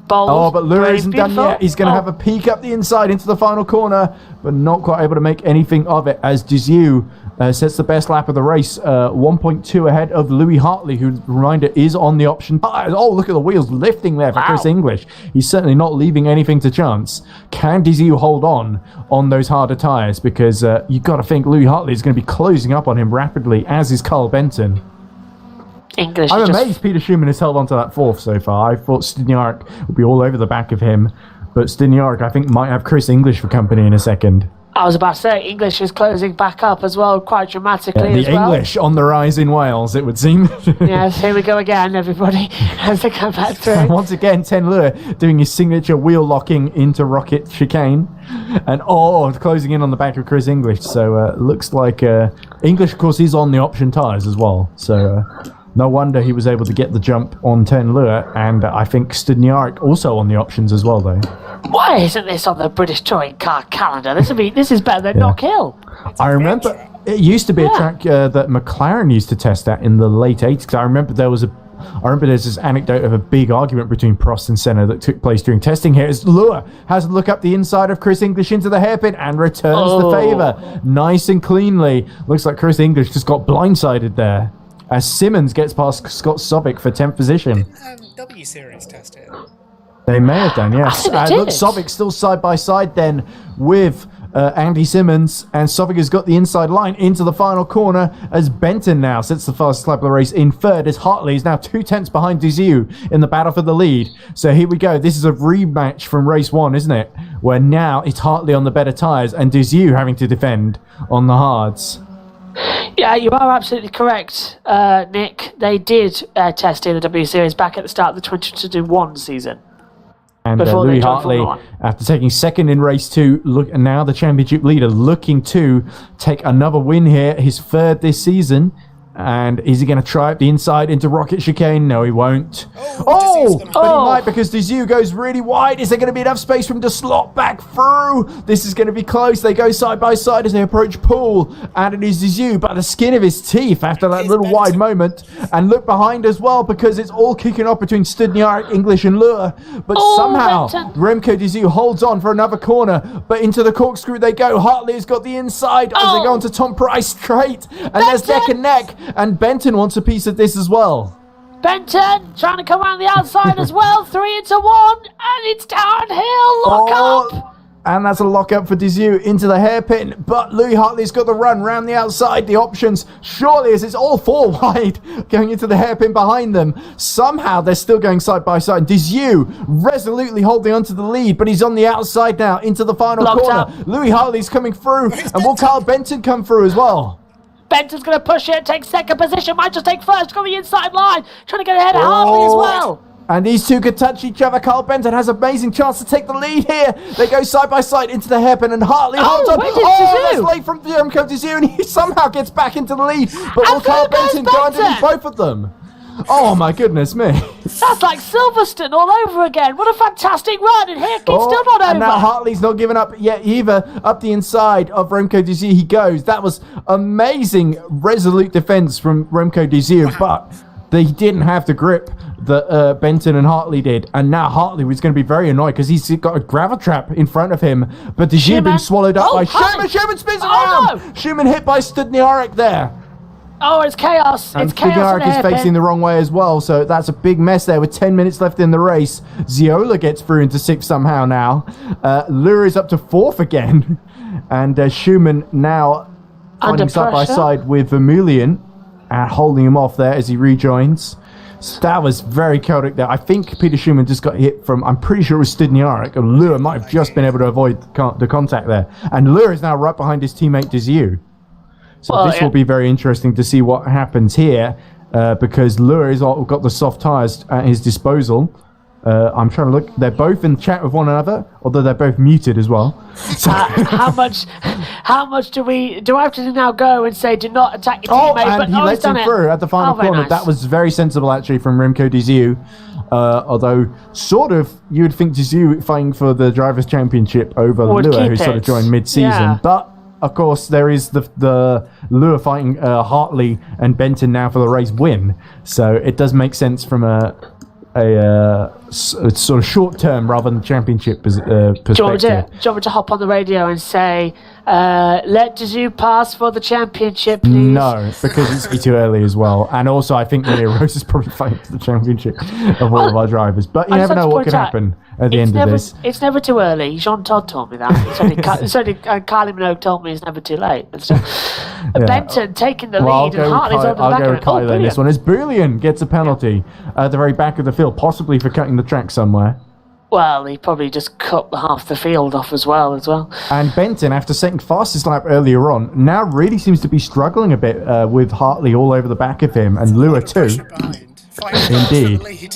Bold. Oh, but Lure Brave, isn't beautiful. done yet. He's going to have a peek up the inside into the final corner, but not quite able to make anything of it as Dizu sets the best lap of the race, 1.2 ahead of Louis Hartley, who, reminder, is on the option. Oh, look at the wheels lifting there for Chris English. He's certainly not leaving anything to chance. Can Dizu hold on those harder tyres? Because you've got to think Louis Hartley is going to be closing up on him rapidly, as is Carl Benton. English. I'm amazed Peter Schumann has held on to that 4th so far. I thought Stiniarek would be all over the back of him, but Stiniarek, I think, might have Chris English for company in a second. I was about to say, English is closing back up as well, quite dramatically as well. The English on the rise in Wales, it would seem. Yes, here we go again, everybody, as they come back through. Once again, Ten Lure doing his signature wheel locking into Rocket chicane. And closing in on the back of Chris English. So looks like English, of course, is on the option tyres as well. So no wonder he was able to get the jump on Ten Lure. And I think Stiniarek also on the options as well, though. Why isn't this on the British Touring Car calendar? This is better than Knock Hill. I remember it used to be a track that McLaren used to test at in the late 80s. I remember there's this anecdote of a big argument between Prost and Senna that took place during testing here. As Lure has a look up the inside of Chris English into the hairpin and returns the favour nice and cleanly. Looks like Chris English just got blindsided there as Simmons gets past Scott Sobick for 10th position. W Series test it. They may have done, yes. Look, Sobick still side by side then with Andy Simmons, and Sobick has got the inside line into the final corner as Benton now sets the fastest lap of the race in 3rd, as Hartley is now 2 tenths behind Dizu in the battle for the lead. So here we go. This is a rematch from race 1, isn't it? Where now it's Hartley on the better tyres and Dizu having to defend on the hards. Yeah, you are absolutely correct, Nick. They did test in the W Series back at the start of the 2021 season. And Louis Hartley, after taking 2nd in race 2, and now the championship leader, looking to take another win here, his 3rd this season. And is he going to try up the inside into Rocket Chicane? No, he won't. But he might, because Dizu goes really wide. Is there going to be enough space for him to slot back through? This is going to be close. They go side by side as they approach Poole. And it is Dizu by the skin of his teeth after that little wide moment. And look behind as well, because it's all kicking off between Stiniarek, English and Lure. But somehow Remco Dizu holds on for another corner. But into the corkscrew they go. Hartley has got the inside as they go onto Tom Price straight. And there's neck and neck. And Benton wants a piece of this as well. Benton trying to come around the outside as well. 3 into 1, and it's downhill. Lock up. And that's a lock-up for Dizu into the hairpin. But Louis Hartley's got the run round the outside. The options, surely, as it's all 4 wide, going into the hairpin behind them. Somehow, they're still going side by side. Dizu resolutely holding onto the lead, but he's on the outside now into the final corner. Louis Hartley's coming through. And will Carl Benton come through as well? Benton's going to push it, take 2nd position, might just take 1st, on the inside line, trying to get ahead of Hartley as well. And these two could touch each other. Carl Benton has an amazing chance to take the lead here. They go side by side into the hairpin, and Hartley holds on. That's late from Remco Dizu, and he somehow gets back into the lead. But will Carl Benton go underneath both of them? Oh my goodness me. That's like Silverstone all over again. What a fantastic run, and here it's still not over. And now Hartley's not giving up yet either. Up the inside of Remco Dizu he goes. That was amazing resolute defense from Remco Dizu, but they didn't have the grip that Benton and Hartley did. And now Hartley was going to be very annoyed because he's got a gravel trap in front of him. But Dizu being swallowed up by Schumann. Schumann spins around. No. Schumann hit by Stiniarek there. Oh, it's chaos. And It's chaos. EERC is facing the wrong way as well, so that's a big mess there with 10 minutes left in the race. Ziola gets through into 6th somehow now. Lure is up to 4th again. And Schumann now finding side by side with Vermeulen and holding him off there as he rejoins. So that was very chaotic there. I think Peter Schumann just got hit from, I'm pretty sure it was Stydniarek, and Lure might have just been able to avoid the contact there. And Lure is now right behind his teammate Desiu. So this will be very interesting to see what happens here, because Lure has got the soft tyres at his disposal. I'm trying to look. They're both in chat with one another, although they're both muted as well. So how much do I have to now go and say do not attack your teammate? And he lets him through at the final corner. Nice. That was very sensible actually from Remco Desiu. Although sort of you would think Desiu fighting for the Drivers' Championship over Lure, who sort of joined mid-season, but. Of course, there is the Lure fighting Hartley and Benton now for the race win. So it does make sense from a sort of short term rather than championship perspective. Do you want me to hop on the radio and say, let Desiu pass for the championship, please? No, because it's too early as well. And also, I think Maria Rose is probably fighting for the championship of all of our drivers. But you never know what could happen at the end of this. It's never too early. Jean Todt told me that. It's only Kylie Minogue told me it's never too late. Benton taking the lead, and Hartley's on the back I'll go with of it. Kylie in this one. As Boulian gets a penalty at the very back of the field, possibly for cutting the track somewhere. Well, he probably just cut half the field off as well. And Benton, after second fastest lap earlier on, now really seems to be struggling a bit with Hartley all over the back of him, and Lure too. Indeed.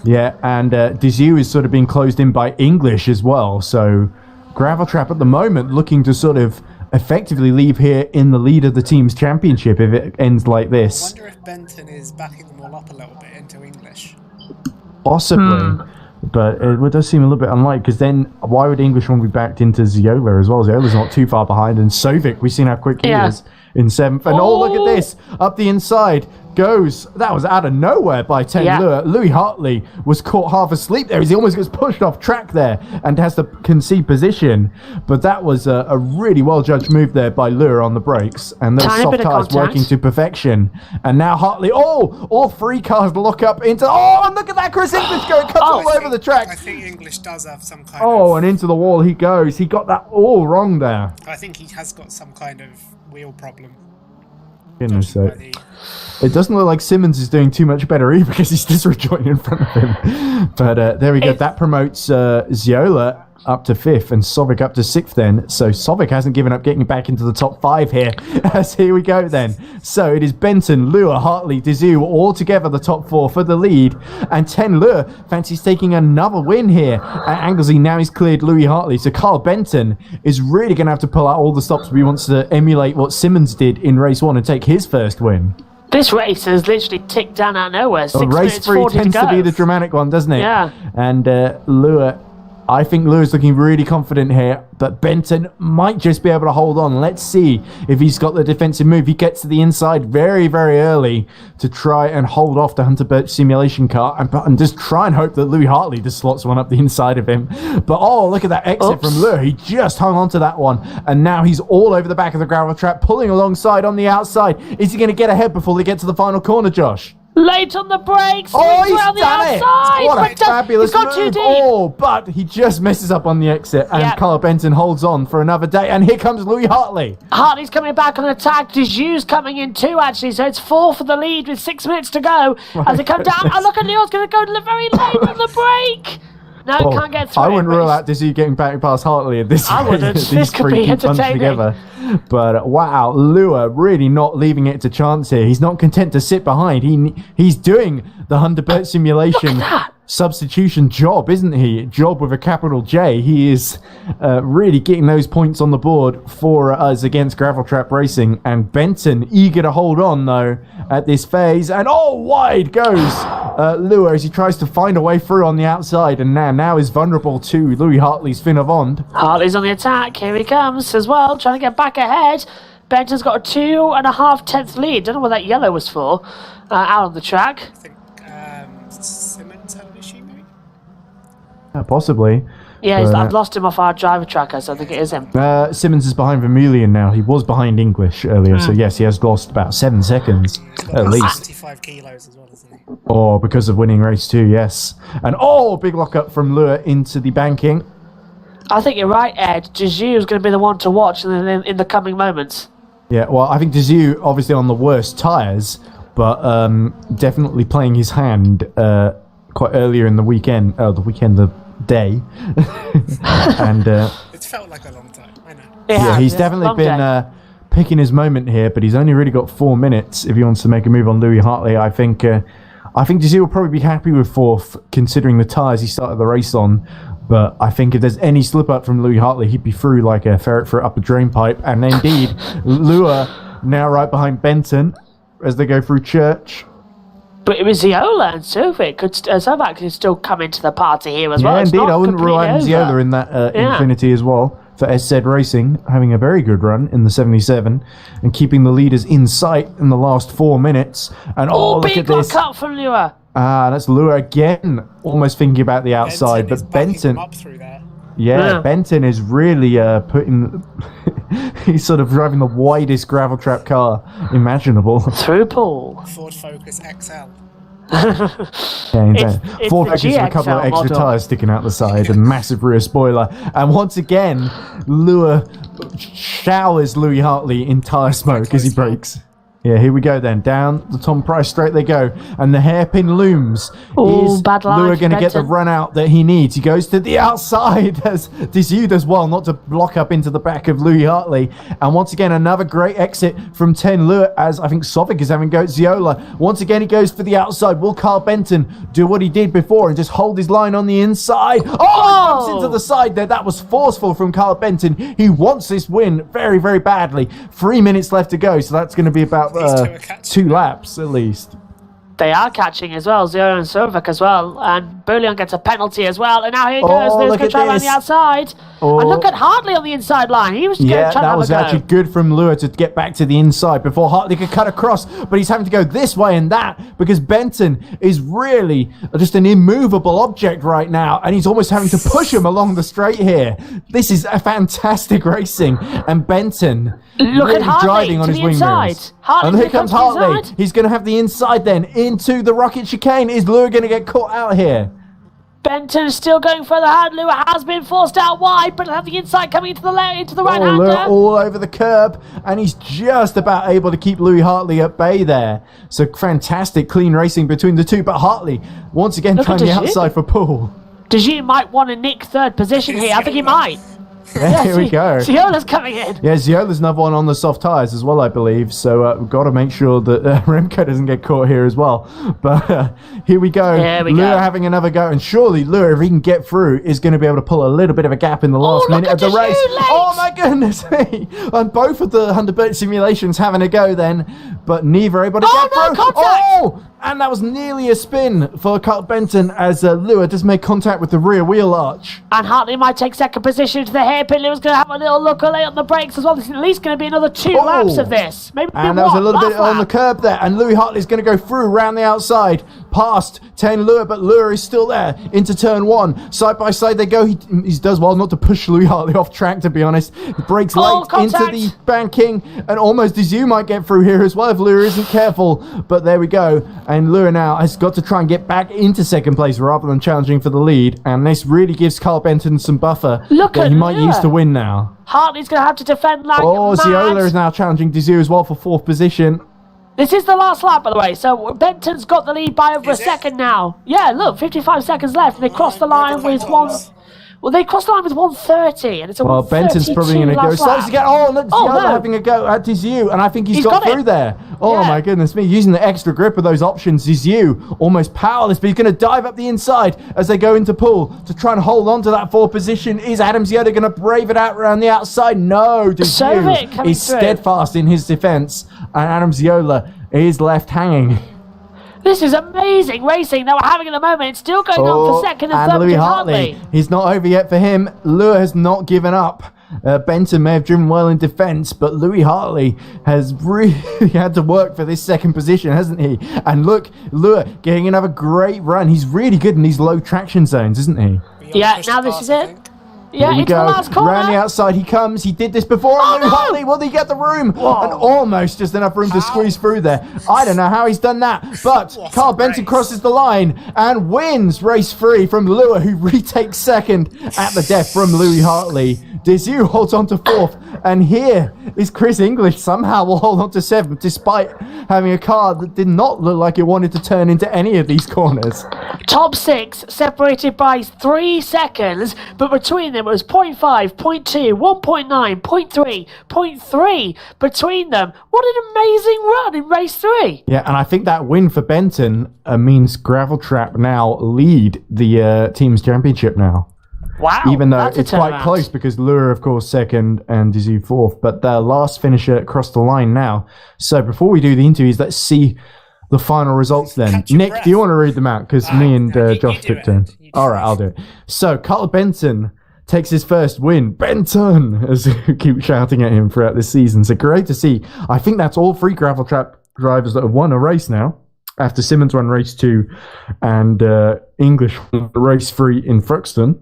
Yeah, and Desiu is sort of being closed in by English as well, so Gravel Trap at the moment looking to sort of effectively leave here in the lead of the team's championship if it ends like this. I wonder if Benton is backing them all up a little bit into English. Possibly. But it does seem a little bit unlikely, because then why would English want to be backed into Ziola as well? Ziola's not too far behind, and Sovic, we've seen how quick he is in 7th. And look at this, up the inside goes, that was out of nowhere by 10 Lure. Louis Hartley was caught half asleep there as he almost gets pushed off track there and has to concede position. But that was a really well judged move there by Lure on the brakes, and those soft tyres working to perfection. And now Hartley, all 3 cars lock up into, and look at that, Chris English going, cuts all over the track. I think English does have some kind of... and into the wall he goes. He got that all wrong there. I think he has got some kind of wheel problem. Goodness sake. It doesn't look like Simmons is doing too much better either, because he's just rejoining in front of him. But there we go. That promotes Ziola up to 5th and Sovic up to 6th then. So Sovic hasn't given up getting back into the top 5 here. As here we go then. So it is Benton, Lure, Hartley, Desiu all together the top 4 for the lead. And 10 Lure fancies taking another win here at Anglesey. Now he's cleared Louis Hartley. So Carl Benton is really going to have to pull out all the stops if he wants to emulate what Simmons did in race 1 and take his first win. This race has literally ticked down out of nowhere. Race 3 tends to be the dramatic one, doesn't it? Yeah. And Lure, I think Lure's looking really confident here, but Benton might just be able to hold on. Let's see if he's got the defensive move. He gets to the inside very, very early to try and hold off the Hunter Birch simulation car and just try and hope that Louis Hartley just slots one up the inside of him. But look at that exit from Lure. He just hung on to that one, and now he's all over the back of the gravel trap, pulling alongside on the outside. Is he going to get ahead before they get to the final corner, Josh? Late on the brakes. He's around done it. What a fabulous move. Too deep. But he just messes up on the exit, and Carl Benton holds on for another day. And here comes Louis Hartley. Hartley's coming back on attack. Desiu's coming in too, actually. So it's 4 for the lead with 6 minutes to go. As they come down, look at Leon's going to go very late on the break. No, can't get through. I wouldn't rule out Desiu getting back past Hartley at this. I wouldn't. This could be entertaining. But wow, Lure really not leaving it to chance here. He's not content to sit behind. He's doing the Hunter Birch simulation substitution job, isn't he? Job with a capital J. He is really getting those points on the board for us against Gravel Trap Racing. And Benton eager to hold on though at this phase. And wide goes Lure as he tries to find a way through on the outside, and now is vulnerable to Louis Hartley's fin avant. Hartley's on the attack. Here he comes as well, trying to get back ahead. Benton's got a 2.5 tenth lead. Don't know what that yellow was for out on the track. I think Simmons had an issue, maybe? Possibly. Yeah, I've lost him off our driver tracker, so I think it is him. Simmons is behind Vermeulen now. He was behind English earlier, so yes, he has lost about 7 seconds at least. 75 kilos as well, isn't he? Oh, because of winning race 2, yes. And big lock-up from Lure into the banking. I think you're right, Ed. Jizu is going to be the one to watch in the coming moments. Yeah, well, I think Jizu obviously on the worst tyres, but definitely playing his hand quite earlier in the weekend, the day. And it's felt like a long time, I know. Yeah, he's definitely been picking his moment here, but he's only really got 4 minutes if he wants to make a move on Louis Hartley. I think Jizu will probably be happy with 4th, considering the tyres he started the race on. But I think if there's any slip up from Louis Hartley, he'd be through like a ferret for up a drain pipe. And indeed, Lure now right behind Benton as they go through Church. But it was Ziola and Sovic could still come into the party here as well. Yeah, indeed. I wouldn't rule out Ziola in that Infinity as well for SZ Racing, having a very good run in the 77 and keeping the leaders in sight in the last 4 minutes. And look at this. Big lock up from Lure. That's Lure again, almost thinking about the outside. But Benton. Up through there. Yeah, Benton is really he's sort of driving the widest gravel trap car imaginable. Through Paul. Ford Focus XL. It's Ford Focus with a couple of extra tyres sticking out the side and massive rear spoiler. And once again, Lure showers Louis Hartley in tyre smoke as he brakes. Yeah, here we go then. Down the Tom Price straight they go. And the hairpin looms. Is Lure going to get the run out that he needs? He goes to the outside as Disu does well not to block up into the back of Louis Hartley. And once again, another great exit from 10 Lure as I think Sovic is having a go at Ziola. Once again, he goes for the outside. Will Carl Benton do what he did before and just hold his line on the inside? He bumps into the side there. That was forceful from Carl Benton. He wants this win very, very badly. 3 minutes left to go, so that's going to be about 2 laps at least. They are catching as well, Zero and Sovic as well, and Bouillon gets a penalty as well, and now here goes, Lewis going to try around the outside, and look at Hartley on the inside line, he was going to try to have a go. That was actually good from Lure to get back to the inside before Hartley could cut across, but he's having to go this way and that, because Benton is really just an immovable object right now, and he's almost having to push him along the straight here. This is a fantastic racing, and Benton really driving on his wing mirrors. And here comes Hartley. He's going to have the inside then into the rocket chicane. Is Lure going to get caught out here? Benton still going further hard. Lure has been forced out wide, but have the inside coming into the right-hander. Lure all over the curb, and he's just about able to keep Louis Hartley at bay there. So fantastic, clean racing between the two. But Hartley, once again, trying the outside for Paul. Dejean might want to nick 3rd position here. I think he might. Yeah, here we go. Ziola's coming in. Yeah, Ziola's another one on the soft tyres as well, I believe. So we've got to make sure that Remco doesn't get caught here as well. But here we go. Lure having another go. And surely Lure, if he can get through, is going to be able to pull a little bit of a gap in the last minute of the race. Oh, my goodness me. And both of the 100 simulations having a go then. But neither able to get through. Contact. And that was nearly a spin for Carl Benton as Lure just made contact with the rear wheel arch. And Hartley might take 2nd position to the hairpin. Lewer's going to have a little look away on the brakes as well. There's at least going to be another 2 laps of this. Maybe and that was a little bit on the curb there. And Louis Hartley's going to go through around the outside, past 10 Lure, but Lure is still there into turn 1. Side by side they go. He does well not to push Louis Hartley off track, to be honest. He breaks late into the banking, and almost Dizu might get through here as well if Lure isn't careful. But there we go. And Lure now has got to try and get back into 2nd place rather than challenging for the lead. And this really gives Carl Benton some buffer that he might use to win now. Hartley's going to have to defend like Ziola is now challenging Dizu as well for 4th position. This is the last lap, by the way, so Benton's got the lead by over a second now. Yeah, look, 55 seconds left, and they cross the line with one... Well, they crossed the line with 1:30, and it's a 1:32 Benton's probably going to go. Starts again. Look, Ziola having a go at Dizu, and I think he's got through there. My goodness me, using the extra grip of those options, Dizu almost powerless, but he's going to dive up the inside as they go into pool to try and hold on to that 4th position. Is Adam Ziola going to brave it out around the outside? No, Dizu is steadfast in his defense, and Adam Ziola is left hanging. This is amazing racing that we're having at the moment. It's still going on for 2nd and 3rd. Louis Hartley. He's not over yet for him. Lure has not given up. Benton may have driven well in defence, but Louis Hartley has really had to work for this 2nd position, hasn't he? And look, Lure getting another great run. He's really good in these low traction zones, isn't he? Yeah, now this is it. Yeah, Here we into go. the last corner. Round the outside he comes. He did this before. Oh, Lou no! Hartley, will he get the room? Whoa. And almost just enough room to squeeze through there. I don't know how he's done that. But What a Carl Benton race. crosses the line and wins race 3 from Lua, who retakes second at the death from Louis Hartley. Desu holds on to 4th. And here is Chris English somehow will hold on to 7th, despite having a car that did not look like it wanted to turn into any of these corners. Top 6 separated by 3 seconds, but between them it was 0.5, 0.2, 1.9, 0.3, 0.3 between them. What an amazing run in race 3. Yeah, and I think that win for Benton means Gravel Trap now lead the team's championship now. Wow. Even though that's a it's quite turnaround. close because Lure, of course, second and Dizu 4th. But the last finisher crossed the line now. So before we do the interviews, let's see the final results then. Catch your Nick, breath. do you want to read them out? Because me and no, you Josh do took it. turns. You do All right, it. I'll do it. So Carl Benton takes his first win. Benton! As we keep shouting at him throughout this season. So great to see. I think that's all 3 Gravel Trap drivers that have won a race now. After Simmons won race 2 and English won race 3 in Thruxton.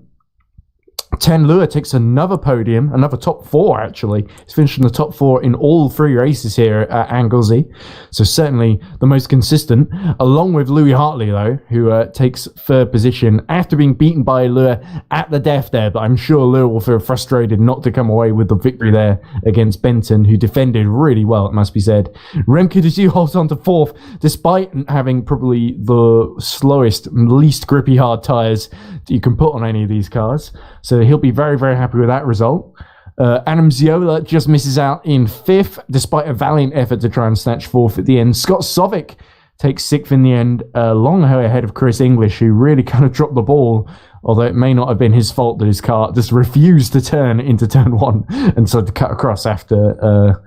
10 Lure takes another podium, another top 4 actually. He's finished in the top 4 in all 3 races here at Anglesey. So certainly the most consistent, along with Louis Hartley though, who takes 3rd position after being beaten by Lure at the death there. But I'm sure Lure will feel frustrated not to come away with the victory there against Benton, who defended really well, it must be said. Remco de Zeeuw holds on to 4th, despite having probably the slowest, least grippy hard tyres that you can put on any of these cars. So he'll be very, very happy with that result. Adam Ziola just misses out in 5th, despite a valiant effort to try and snatch 4th at the end. Scott Sovic takes 6th in the end, long way ahead of Chris English, who really kind of dropped the ball, although it may not have been his fault that his car just refused to turn into turn 1 and so to cut across after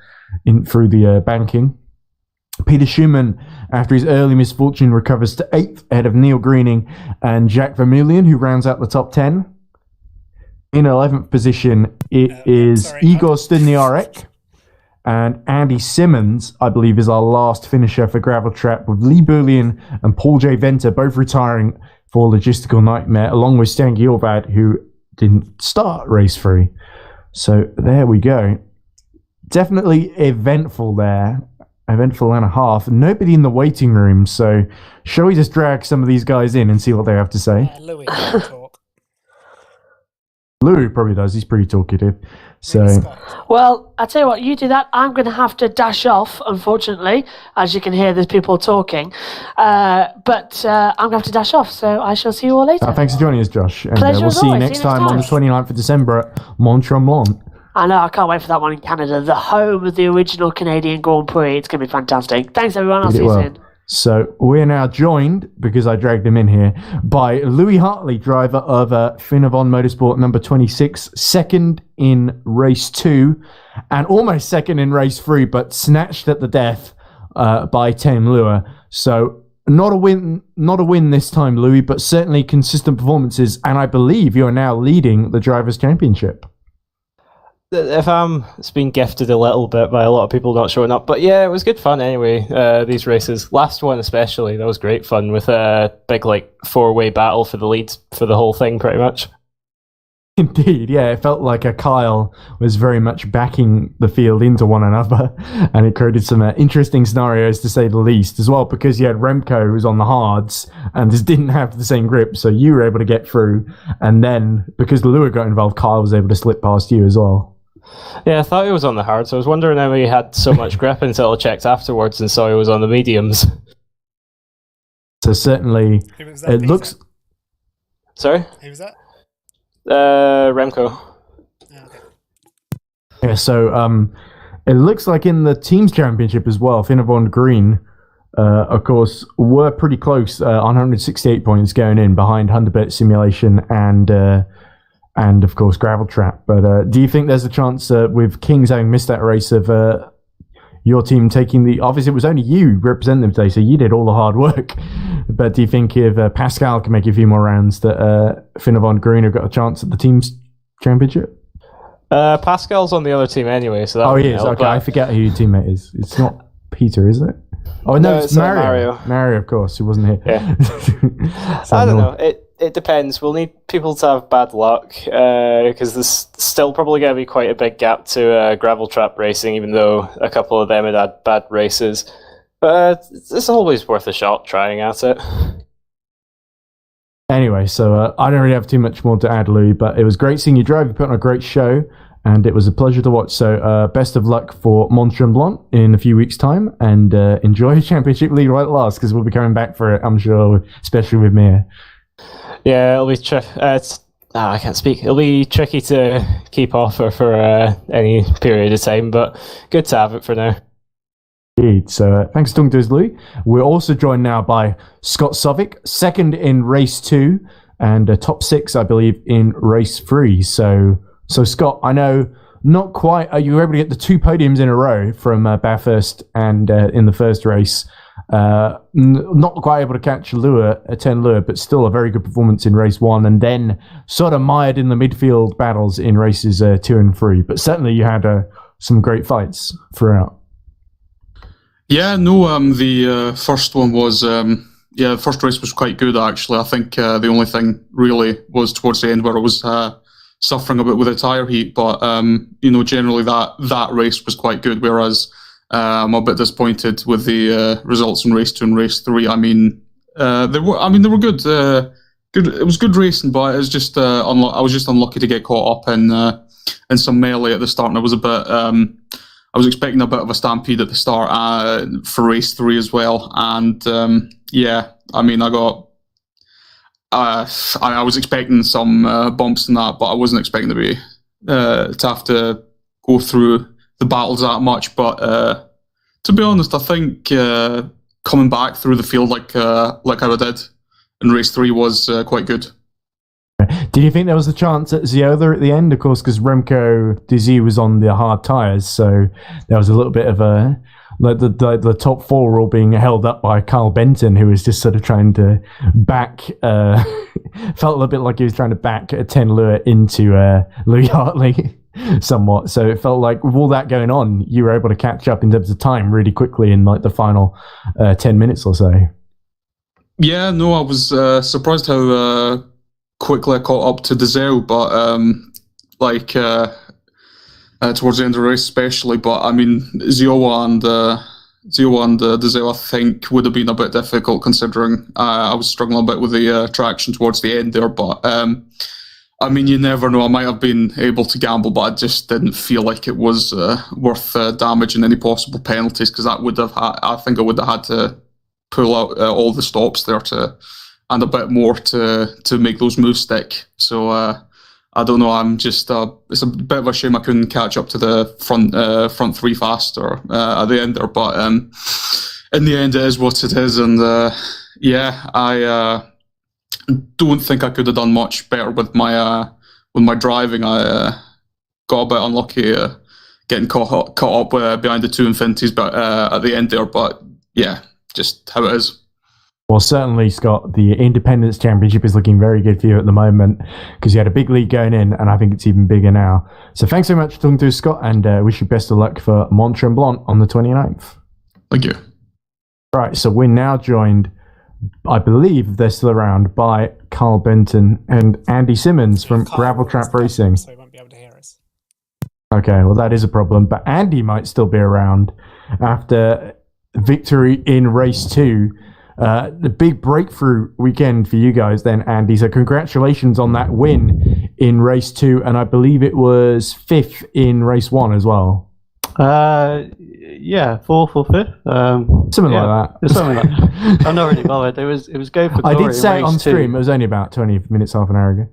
through the banking. Peter Schumann, after his early misfortune, recovers to 8th ahead of Neil Greening and Jack Vermeulen, who rounds out the top 10. In 11th position, it is Igor Studniarek. And Andy Simmons, I believe, is our last finisher for Gravel Trap, with Lee Bullion and Paul J. Venter both retiring for logistical nightmare, along with Stan Gilvad, who didn't start race 3. So there we go. Definitely eventful there. Eventful and a half. Nobody in the waiting room, so shall we just drag some of these guys in and see what they have to say? Louis can talk. Lou probably does. He's pretty talkative. So Maybe Scott. Well, I tell you what, you do that. I'm going to have to dash off, unfortunately. As you can hear, there's people talking. But I'm going to have to dash off, so I shall see you all later. thanks for joining us, Josh. And Pleasure we'll as see you always. next See you next time on the time. 29th of December at Mont Tremblant. I know, I can't wait for that one in Canada, the home of the original Canadian Grand Prix. It's going to be fantastic. Thanks, everyone. I'll see you soon. So we're now joined, because I dragged him in here, by Louis Hartley, driver of Finnavon Motorsport number 26, second in race 2, and almost second in race 3, but snatched at the death by Tame Lure. So not a win this time, Louis, but certainly consistent performances, and I believe you are now leading the Drivers' Championship. If it's been gifted a little bit by a lot of people not showing up, but yeah, it was good fun anyway. These races, last one especially, that was great fun with a big 4-way battle for the lead for the whole thing, pretty much. Indeed, yeah, it felt like a Kyle was very much backing the field into one another, and it created some interesting scenarios to say the least as well, because you had Remco who was on the hards and just didn't have the same grip, so you were able to get through, and then because Lua got involved, Kyle was able to slip past you as well. Yeah, I thought he was on the hard, so I was wondering how he had so much grip until I checked afterwards and saw he was on the mediums. So certainly, Who was that? it looks... Sorry? Who was that? Remco. Oh, okay. Yeah, so it looks like in the Teams Championship as well, Finnavon Green, of course, were pretty close, on 168 points going in behind Hunterbet Simulation and of course Gravel Trap. But do you think there's a chance with Kings having missed that race of your team taking the... Obviously, it was only you representing them today, so you did all the hard work. But do you think if Pascal can make a few more rounds, that Finnavon Green have got a chance at the Teams Championship? Pascal's on the other team anyway, so that Oh, he wouldn't is. help, Okay, but- I forget who your teammate is. It's not Peter, is it? Oh, no, No, it's it's Mario. Mario. Mario, of course, who wasn't here. Yeah. So I don't no- know. it depends. We'll need people to have bad luck because there's still probably going to be quite a big gap to gravel trap racing, even though a couple of them had bad races. But it's always worth a shot trying at it. Anyway, so I don't really have too much more to add, Louis, but it was great seeing you drive. You put on a great show, and it was a pleasure to watch. So best of luck for Mont Tremblant in a few weeks' time, and enjoy Championship League right at last, because we'll be coming back for it, I'm sure, especially with Mir. Yeah, it'll be I can't speak. It'll be tricky to keep off for any period of time, but good to have it for now. Indeed. So thanks for talking to us, Louis. We're also joined now by Scott Sovic, second in race 2 and top 6, I believe, in race 3. So Scott, I know not quite. You were able to get the 2 podiums in a row from Bathurst and in the first race. Not quite able to catch a 10 lure, but still a very good performance in race 1, and then sort of mired in the midfield battles in races 2 and 3. But certainly you had some great fights throughout. Yeah, no, the first one was, the first race was quite good, actually. I think the only thing really was towards the end where I was suffering a bit with the tyre heat, but, generally that race was quite good, whereas I'm a bit disappointed with the results in race 2 and race 3. I mean, they were good. Good. It was good racing, but it was just I was just unlucky to get caught up in some melee at the start, and I was a bit. I was expecting a bit of a stampede at the start for race 3 as well, and I mean, I got. I was expecting some bumps in that, but I wasn't expecting to have to go through the battles that much. But to be honest, I think coming back through the field like how I did in race 3 was quite good. Did you think there was a chance at Ziola at the end? Of course, because Remco Dizzy was on the hard tyres, so there was a little bit of the top 4 were all being held up by Carl Benton, who was just sort of trying to back, felt a little bit like he was trying to back a 10 lure into Louis Hartley somewhat. So it felt like with all that going on, you were able to catch up in terms of time really quickly in like the final 10 minutes or so. Yeah, no, I was surprised how quickly I caught up to Dizel, but towards the end of the race especially. But I mean, Ziola and Dizel, I think, would have been a bit difficult considering I was struggling a bit with the traction towards the end there. But I mean, you never know. I might have been able to gamble, but I just didn't feel like it was worth damaging any possible penalties, because that would have I think I would have had to pull out all the stops there and a bit more to make those moves stick. So I don't know. I'm just it's a bit of a shame I couldn't catch up to the front 3 faster at the end there. But in the end, it is what it is, and I don't think I could have done much better with my driving. I got a bit unlucky getting caught up behind the 2 Infinities, but at the end there. But yeah, just how it is. Well, certainly, Scott, the Independence Championship is looking very good for you at the moment, because you had a big lead going in, and I think it's even bigger now. So thanks so much for talking to us, Scott, and wish you best of luck for Mont Tremblant on the 29th. Thank you. Right, so we're now joined, I believe they're still around, by Carl Benton and Andy Simmons from Gravel Trap Racing. So he won't be able to hear us. Okay, well, that is a problem, but Andy might still be around after victory in race 2. The big breakthrough weekend for you guys then, Andy. So congratulations on that win in race 2, and I believe it was 5th in race 1 as well. Yeah, 4th or 5th. Something like that. Something like that. I'm not really bothered. It was go for glory. I did say it on stream. 2. It was only about 20 minutes, half an hour ago.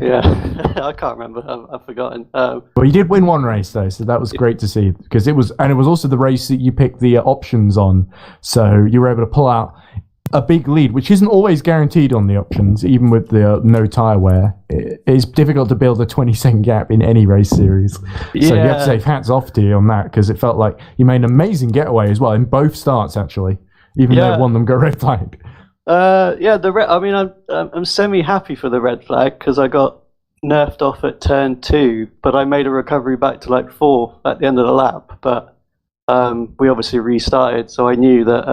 Yeah, I can't remember. I've forgotten. Well, you did win one race though, so that was great to see, because it was also the race that you picked the options on, so you were able to pull out a big lead, which isn't always guaranteed on the options, even with the no tyre wear. It's difficult to build a 20-second gap in any race series. Yeah. So you have to say hats off to you on that, because it felt like you made an amazing getaway as well in both starts, actually, even though one of them got red flagged. I'm semi-happy for the red flag, because I got nerfed off at turn 2, but I made a recovery back to like 4 at the end of the lap. But we obviously restarted, so I knew that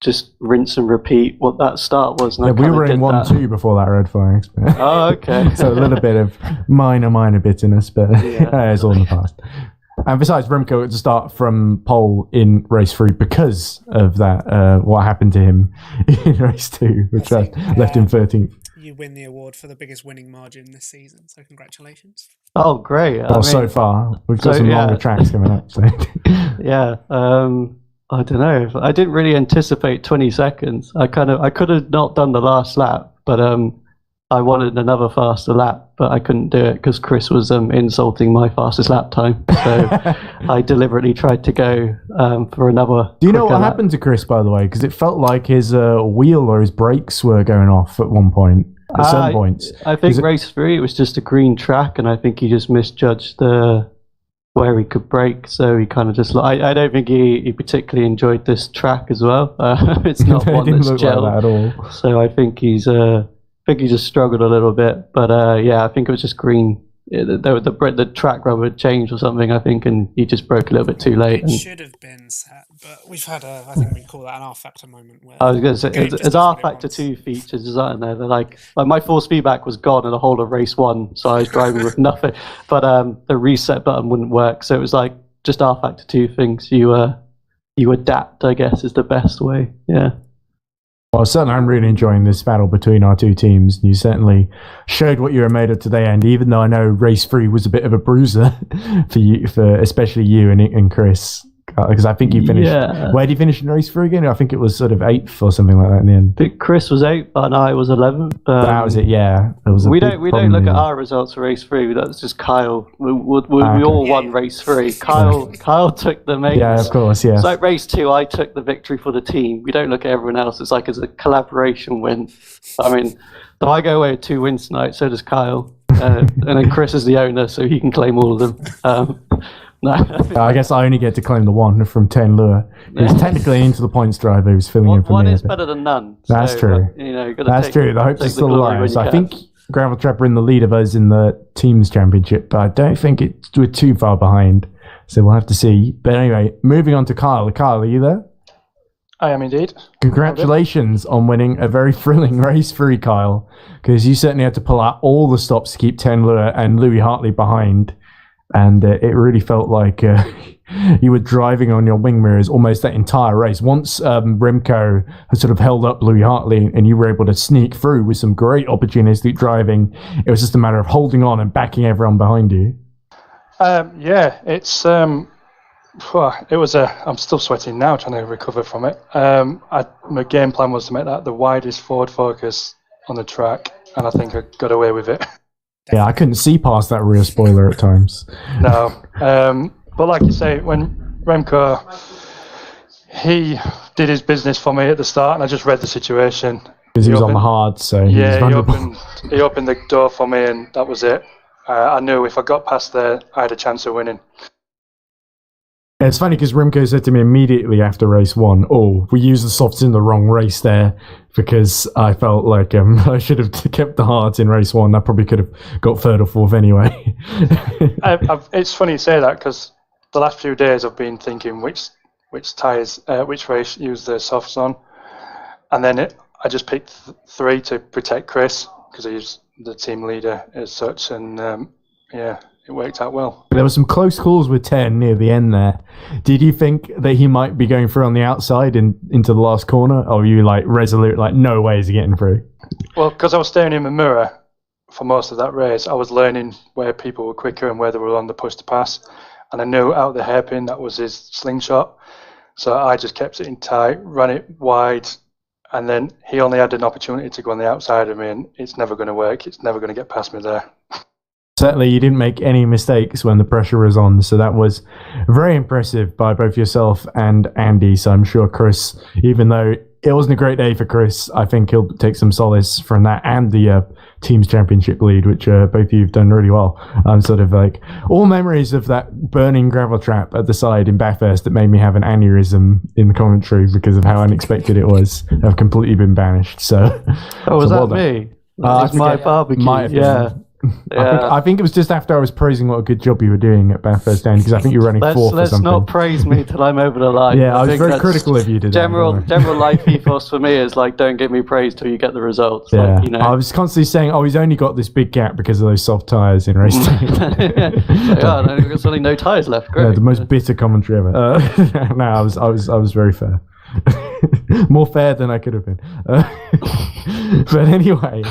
just rinse and repeat what that start was. And Yeah, we were in 1-2 before that red flag. Oh, okay. So a little bit of minor bitterness, but it's all in the past. And besides, Remco had to start from pole in race 3 because of that, what happened to him in race 2, which left him 13th. You win the award for the biggest winning margin this season, so congratulations. Oh, great. Well, so far. We've got some longer tracks coming up. So. Yeah. I don't know. I didn't really anticipate 20 seconds. I could have not done the last lap, but I wanted another faster lap, but I couldn't do it because Chris was insulting my fastest lap time. So I deliberately tried to go for another. Do you know what happened to Chris, by the way? Because it felt like his wheel or his brakes were going off at one point. At some points. I think race 3 it was just a green track, and I think he just misjudged where he could brake. So he kind of just I don't think he particularly enjoyed this track as well. It's not one that's gelled like that at all. So I think he just struggled a little bit. But I think it was just green. The track rubber changed or something, I think, and he just broke a little bit too late. It should have been set, but we've had I think we call that an R-factor moment. Where I was going to say, it's R-factor 2 features, isn't there? They're like my force feedback was gone in the whole of race 1, so I was driving with nothing. But the reset button wouldn't work, so it was like just R-factor 2 things. You adapt, I guess, is the best way. Yeah. Well, certainly I'm really enjoying this battle between our two teams. You certainly showed what you were made of today, and even though I know race 3 was a bit of a bruiser for you, for especially you and Chris, because I think you finished. Yeah. Where did you finish in race 3 again? I think it was sort of 8th or something like that in the end. I think Chris was 8th, and I was 11th. That was it. Yeah, we don't look at our results for race 3. That's just Kyle. We all won race 3. Kyle took the main. Yeah, of course. Yeah. It's like race 2. I took the victory for the team. We don't look at everyone else. It's like it's a collaboration win. I mean, so I go away with 2 wins tonight. So does Kyle, and then Chris is the owner, so he can claim all of them. No. I guess I only get to claim the 1 from 10 Lure. He's technically into the points drive. He was filling in for me. One is better than none. That's true. That's true. The hopes are still alive. So I think Gravel Trap are in the lead of us in the teams championship, but I don't think we're too far behind. So we'll have to see. But anyway, moving on to Kyle. Kyle, are you there? I am indeed. Congratulations on winning a very thrilling race 3, Kyle, because you certainly had to pull out all the stops to keep 10 Lure and Louis Hartley behind. And it really felt like you were driving on your wing mirrors almost that entire race. Once Remco had sort of held up Louis Hartley and you were able to sneak through with some great opportunistic driving, it was just a matter of holding on and backing everyone behind you. It's it was I'm still sweating now trying to recover from it. My game plan was to make that the widest forward focus on the track, and I think I got away with it. Yeah, I couldn't see past that rear spoiler at times. No. But like you say, when Remco, he did his business for me at the start, and I just read the situation. Because he was on the hard, so he opened the door for me, and that was it. I knew if I got past there, I had a chance of winning. It's funny because Remco said to me immediately after race 1, we used the softs in the wrong race there, because I felt like I should have kept the hards in race 1. I probably could have got 3rd or 4th anyway. It's funny you say that, because the last few days I've been thinking which tyres, which race use the softs on, and then I just picked 3 to protect Chris, because he's the team leader as such, and it worked out well. There were some close calls with 10 near the end there. Did you think that he might be going through on the outside into the last corner, or were you resolute, no way is he getting through? Well, because I was staring in the mirror for most of that race, I was learning where people were quicker and where they were on the push to pass, and I knew out the hairpin that was his slingshot, so I just kept it in tight, ran it wide, and then he only had an opportunity to go on the outside of me, and it's never going to work. It's never going to get past me there. Certainly, you didn't make any mistakes when the pressure was on, so that was very impressive by both yourself and Andy. So I'm sure Chris, even though it wasn't a great day for Chris, I think he'll take some solace from that and the team's championship lead, which both of you have done really well. I'm sort of all memories of that burning gravel trap at the side in Bathurst that made me have an aneurysm in the commentary because of how unexpected it was have completely been banished. So, was that me? That was my barbecue. Might have been. I think it was just after I was praising what a good job you were doing at Bathurst End, because I think you were running fourth or Let's something. not praise me till I'm over the line. Yeah, I was think very that's critical of you today. General life ethos for me is like, don't get me praised till you get the results. Yeah, Like, you know. I was constantly saying, "Oh, he's only got this big gap because of those soft tires in race 2." There's only no tyres left. Great. Yeah, the most bitter commentary ever. No, I was very fair. More fair than I could have been. But anyway,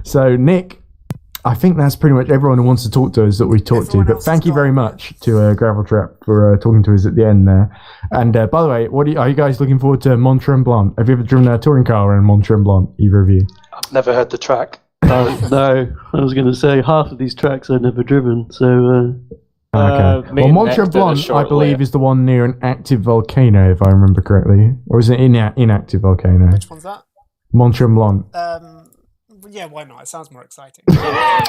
so Nick, I think that's pretty much everyone who wants to talk to us that we talked to. But thank you very much to Gravel Trap for talking to us at the end there. And by the way, are you guys looking forward to Mont Tremblant? Have you ever driven a touring car around Mont Tremblant, either of you? I've never heard the track. No, I was going to say half of these tracks I've never driven, so... Okay. Well, Mont Tremblant, I believe, is the one near an active volcano, if I remember correctly. Or is it inactive volcano? Which one's that? Mont Tremblant. Yeah, why not? It sounds more exciting.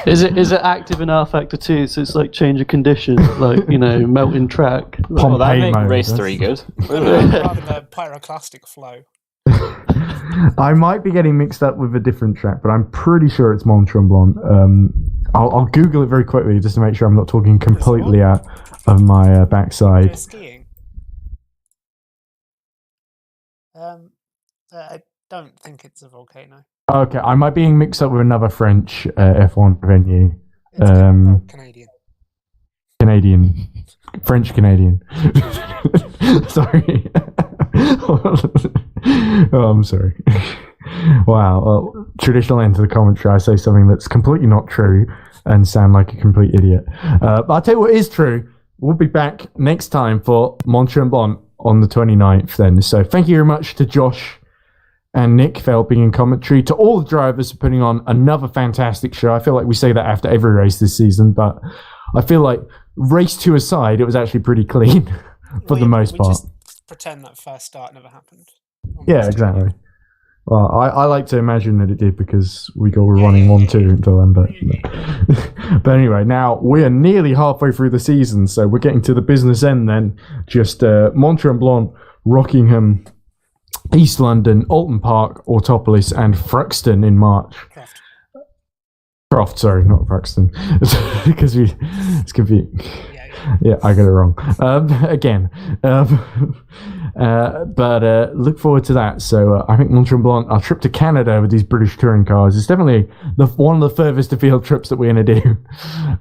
Is it active in R Factor 2, so it's like change of conditions, like, you know, melting track? Well, that Pompeii makes race mode. 3 good. Rather than the pyroclastic flow. I might be getting mixed up with a different track, but I'm pretty sure it's Mont Tremblant. I'll Google it very quickly just to make sure I'm not talking completely out of my backside. Skiing. I don't think it's a volcano. Okay, I might be being mixed up with another French F1 venue. It's Canadian. French Canadian. Sorry. Oh, I'm sorry. Wow. Well, traditional end to the commentary, I say something that's completely not true and sound like a complete idiot. But I'll tell you what is true. We'll be back next time for Mont Tremblant on the 29th then. So thank you very much to Josh and Nick for helping in commentary, to all the drivers for putting on another fantastic show. I feel like we say that after every race this season, but I feel like race 2 aside, it was actually pretty clean for the most part. Just pretend that first start never happened. Yeah, exactly. Well, I like to imagine that it did because we were running 1-2 until then. But anyway, now we are nearly halfway through the season, so we're getting to the business end then. Just Mont Tremblant, Rockingham, East London, Alton Park, Autopolis, and Thruxton in March. Croft, sorry, not Thruxton, because it's confusing. Yeah, I got it wrong again. But look forward to that. So I think Mont Tremblant, our trip to Canada with these British touring cars, is definitely one of the furthest afield trips that we're going to do.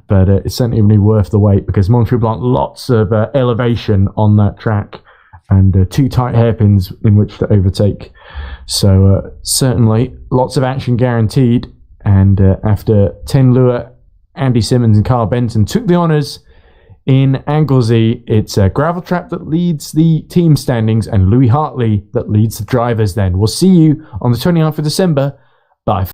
But it's certainly going to be worth the wait because Mont Tremblant, lots of elevation on that track and 2 tight hairpins in which to overtake. So certainly lots of action guaranteed. And after Ten Lure, Andy Simmons and Carl Benton took the honours in Anglesey, it's Gravel Trap that leads the team standings and Louis Hartley that leads the drivers then. We'll see you on the 29th of December. Bye.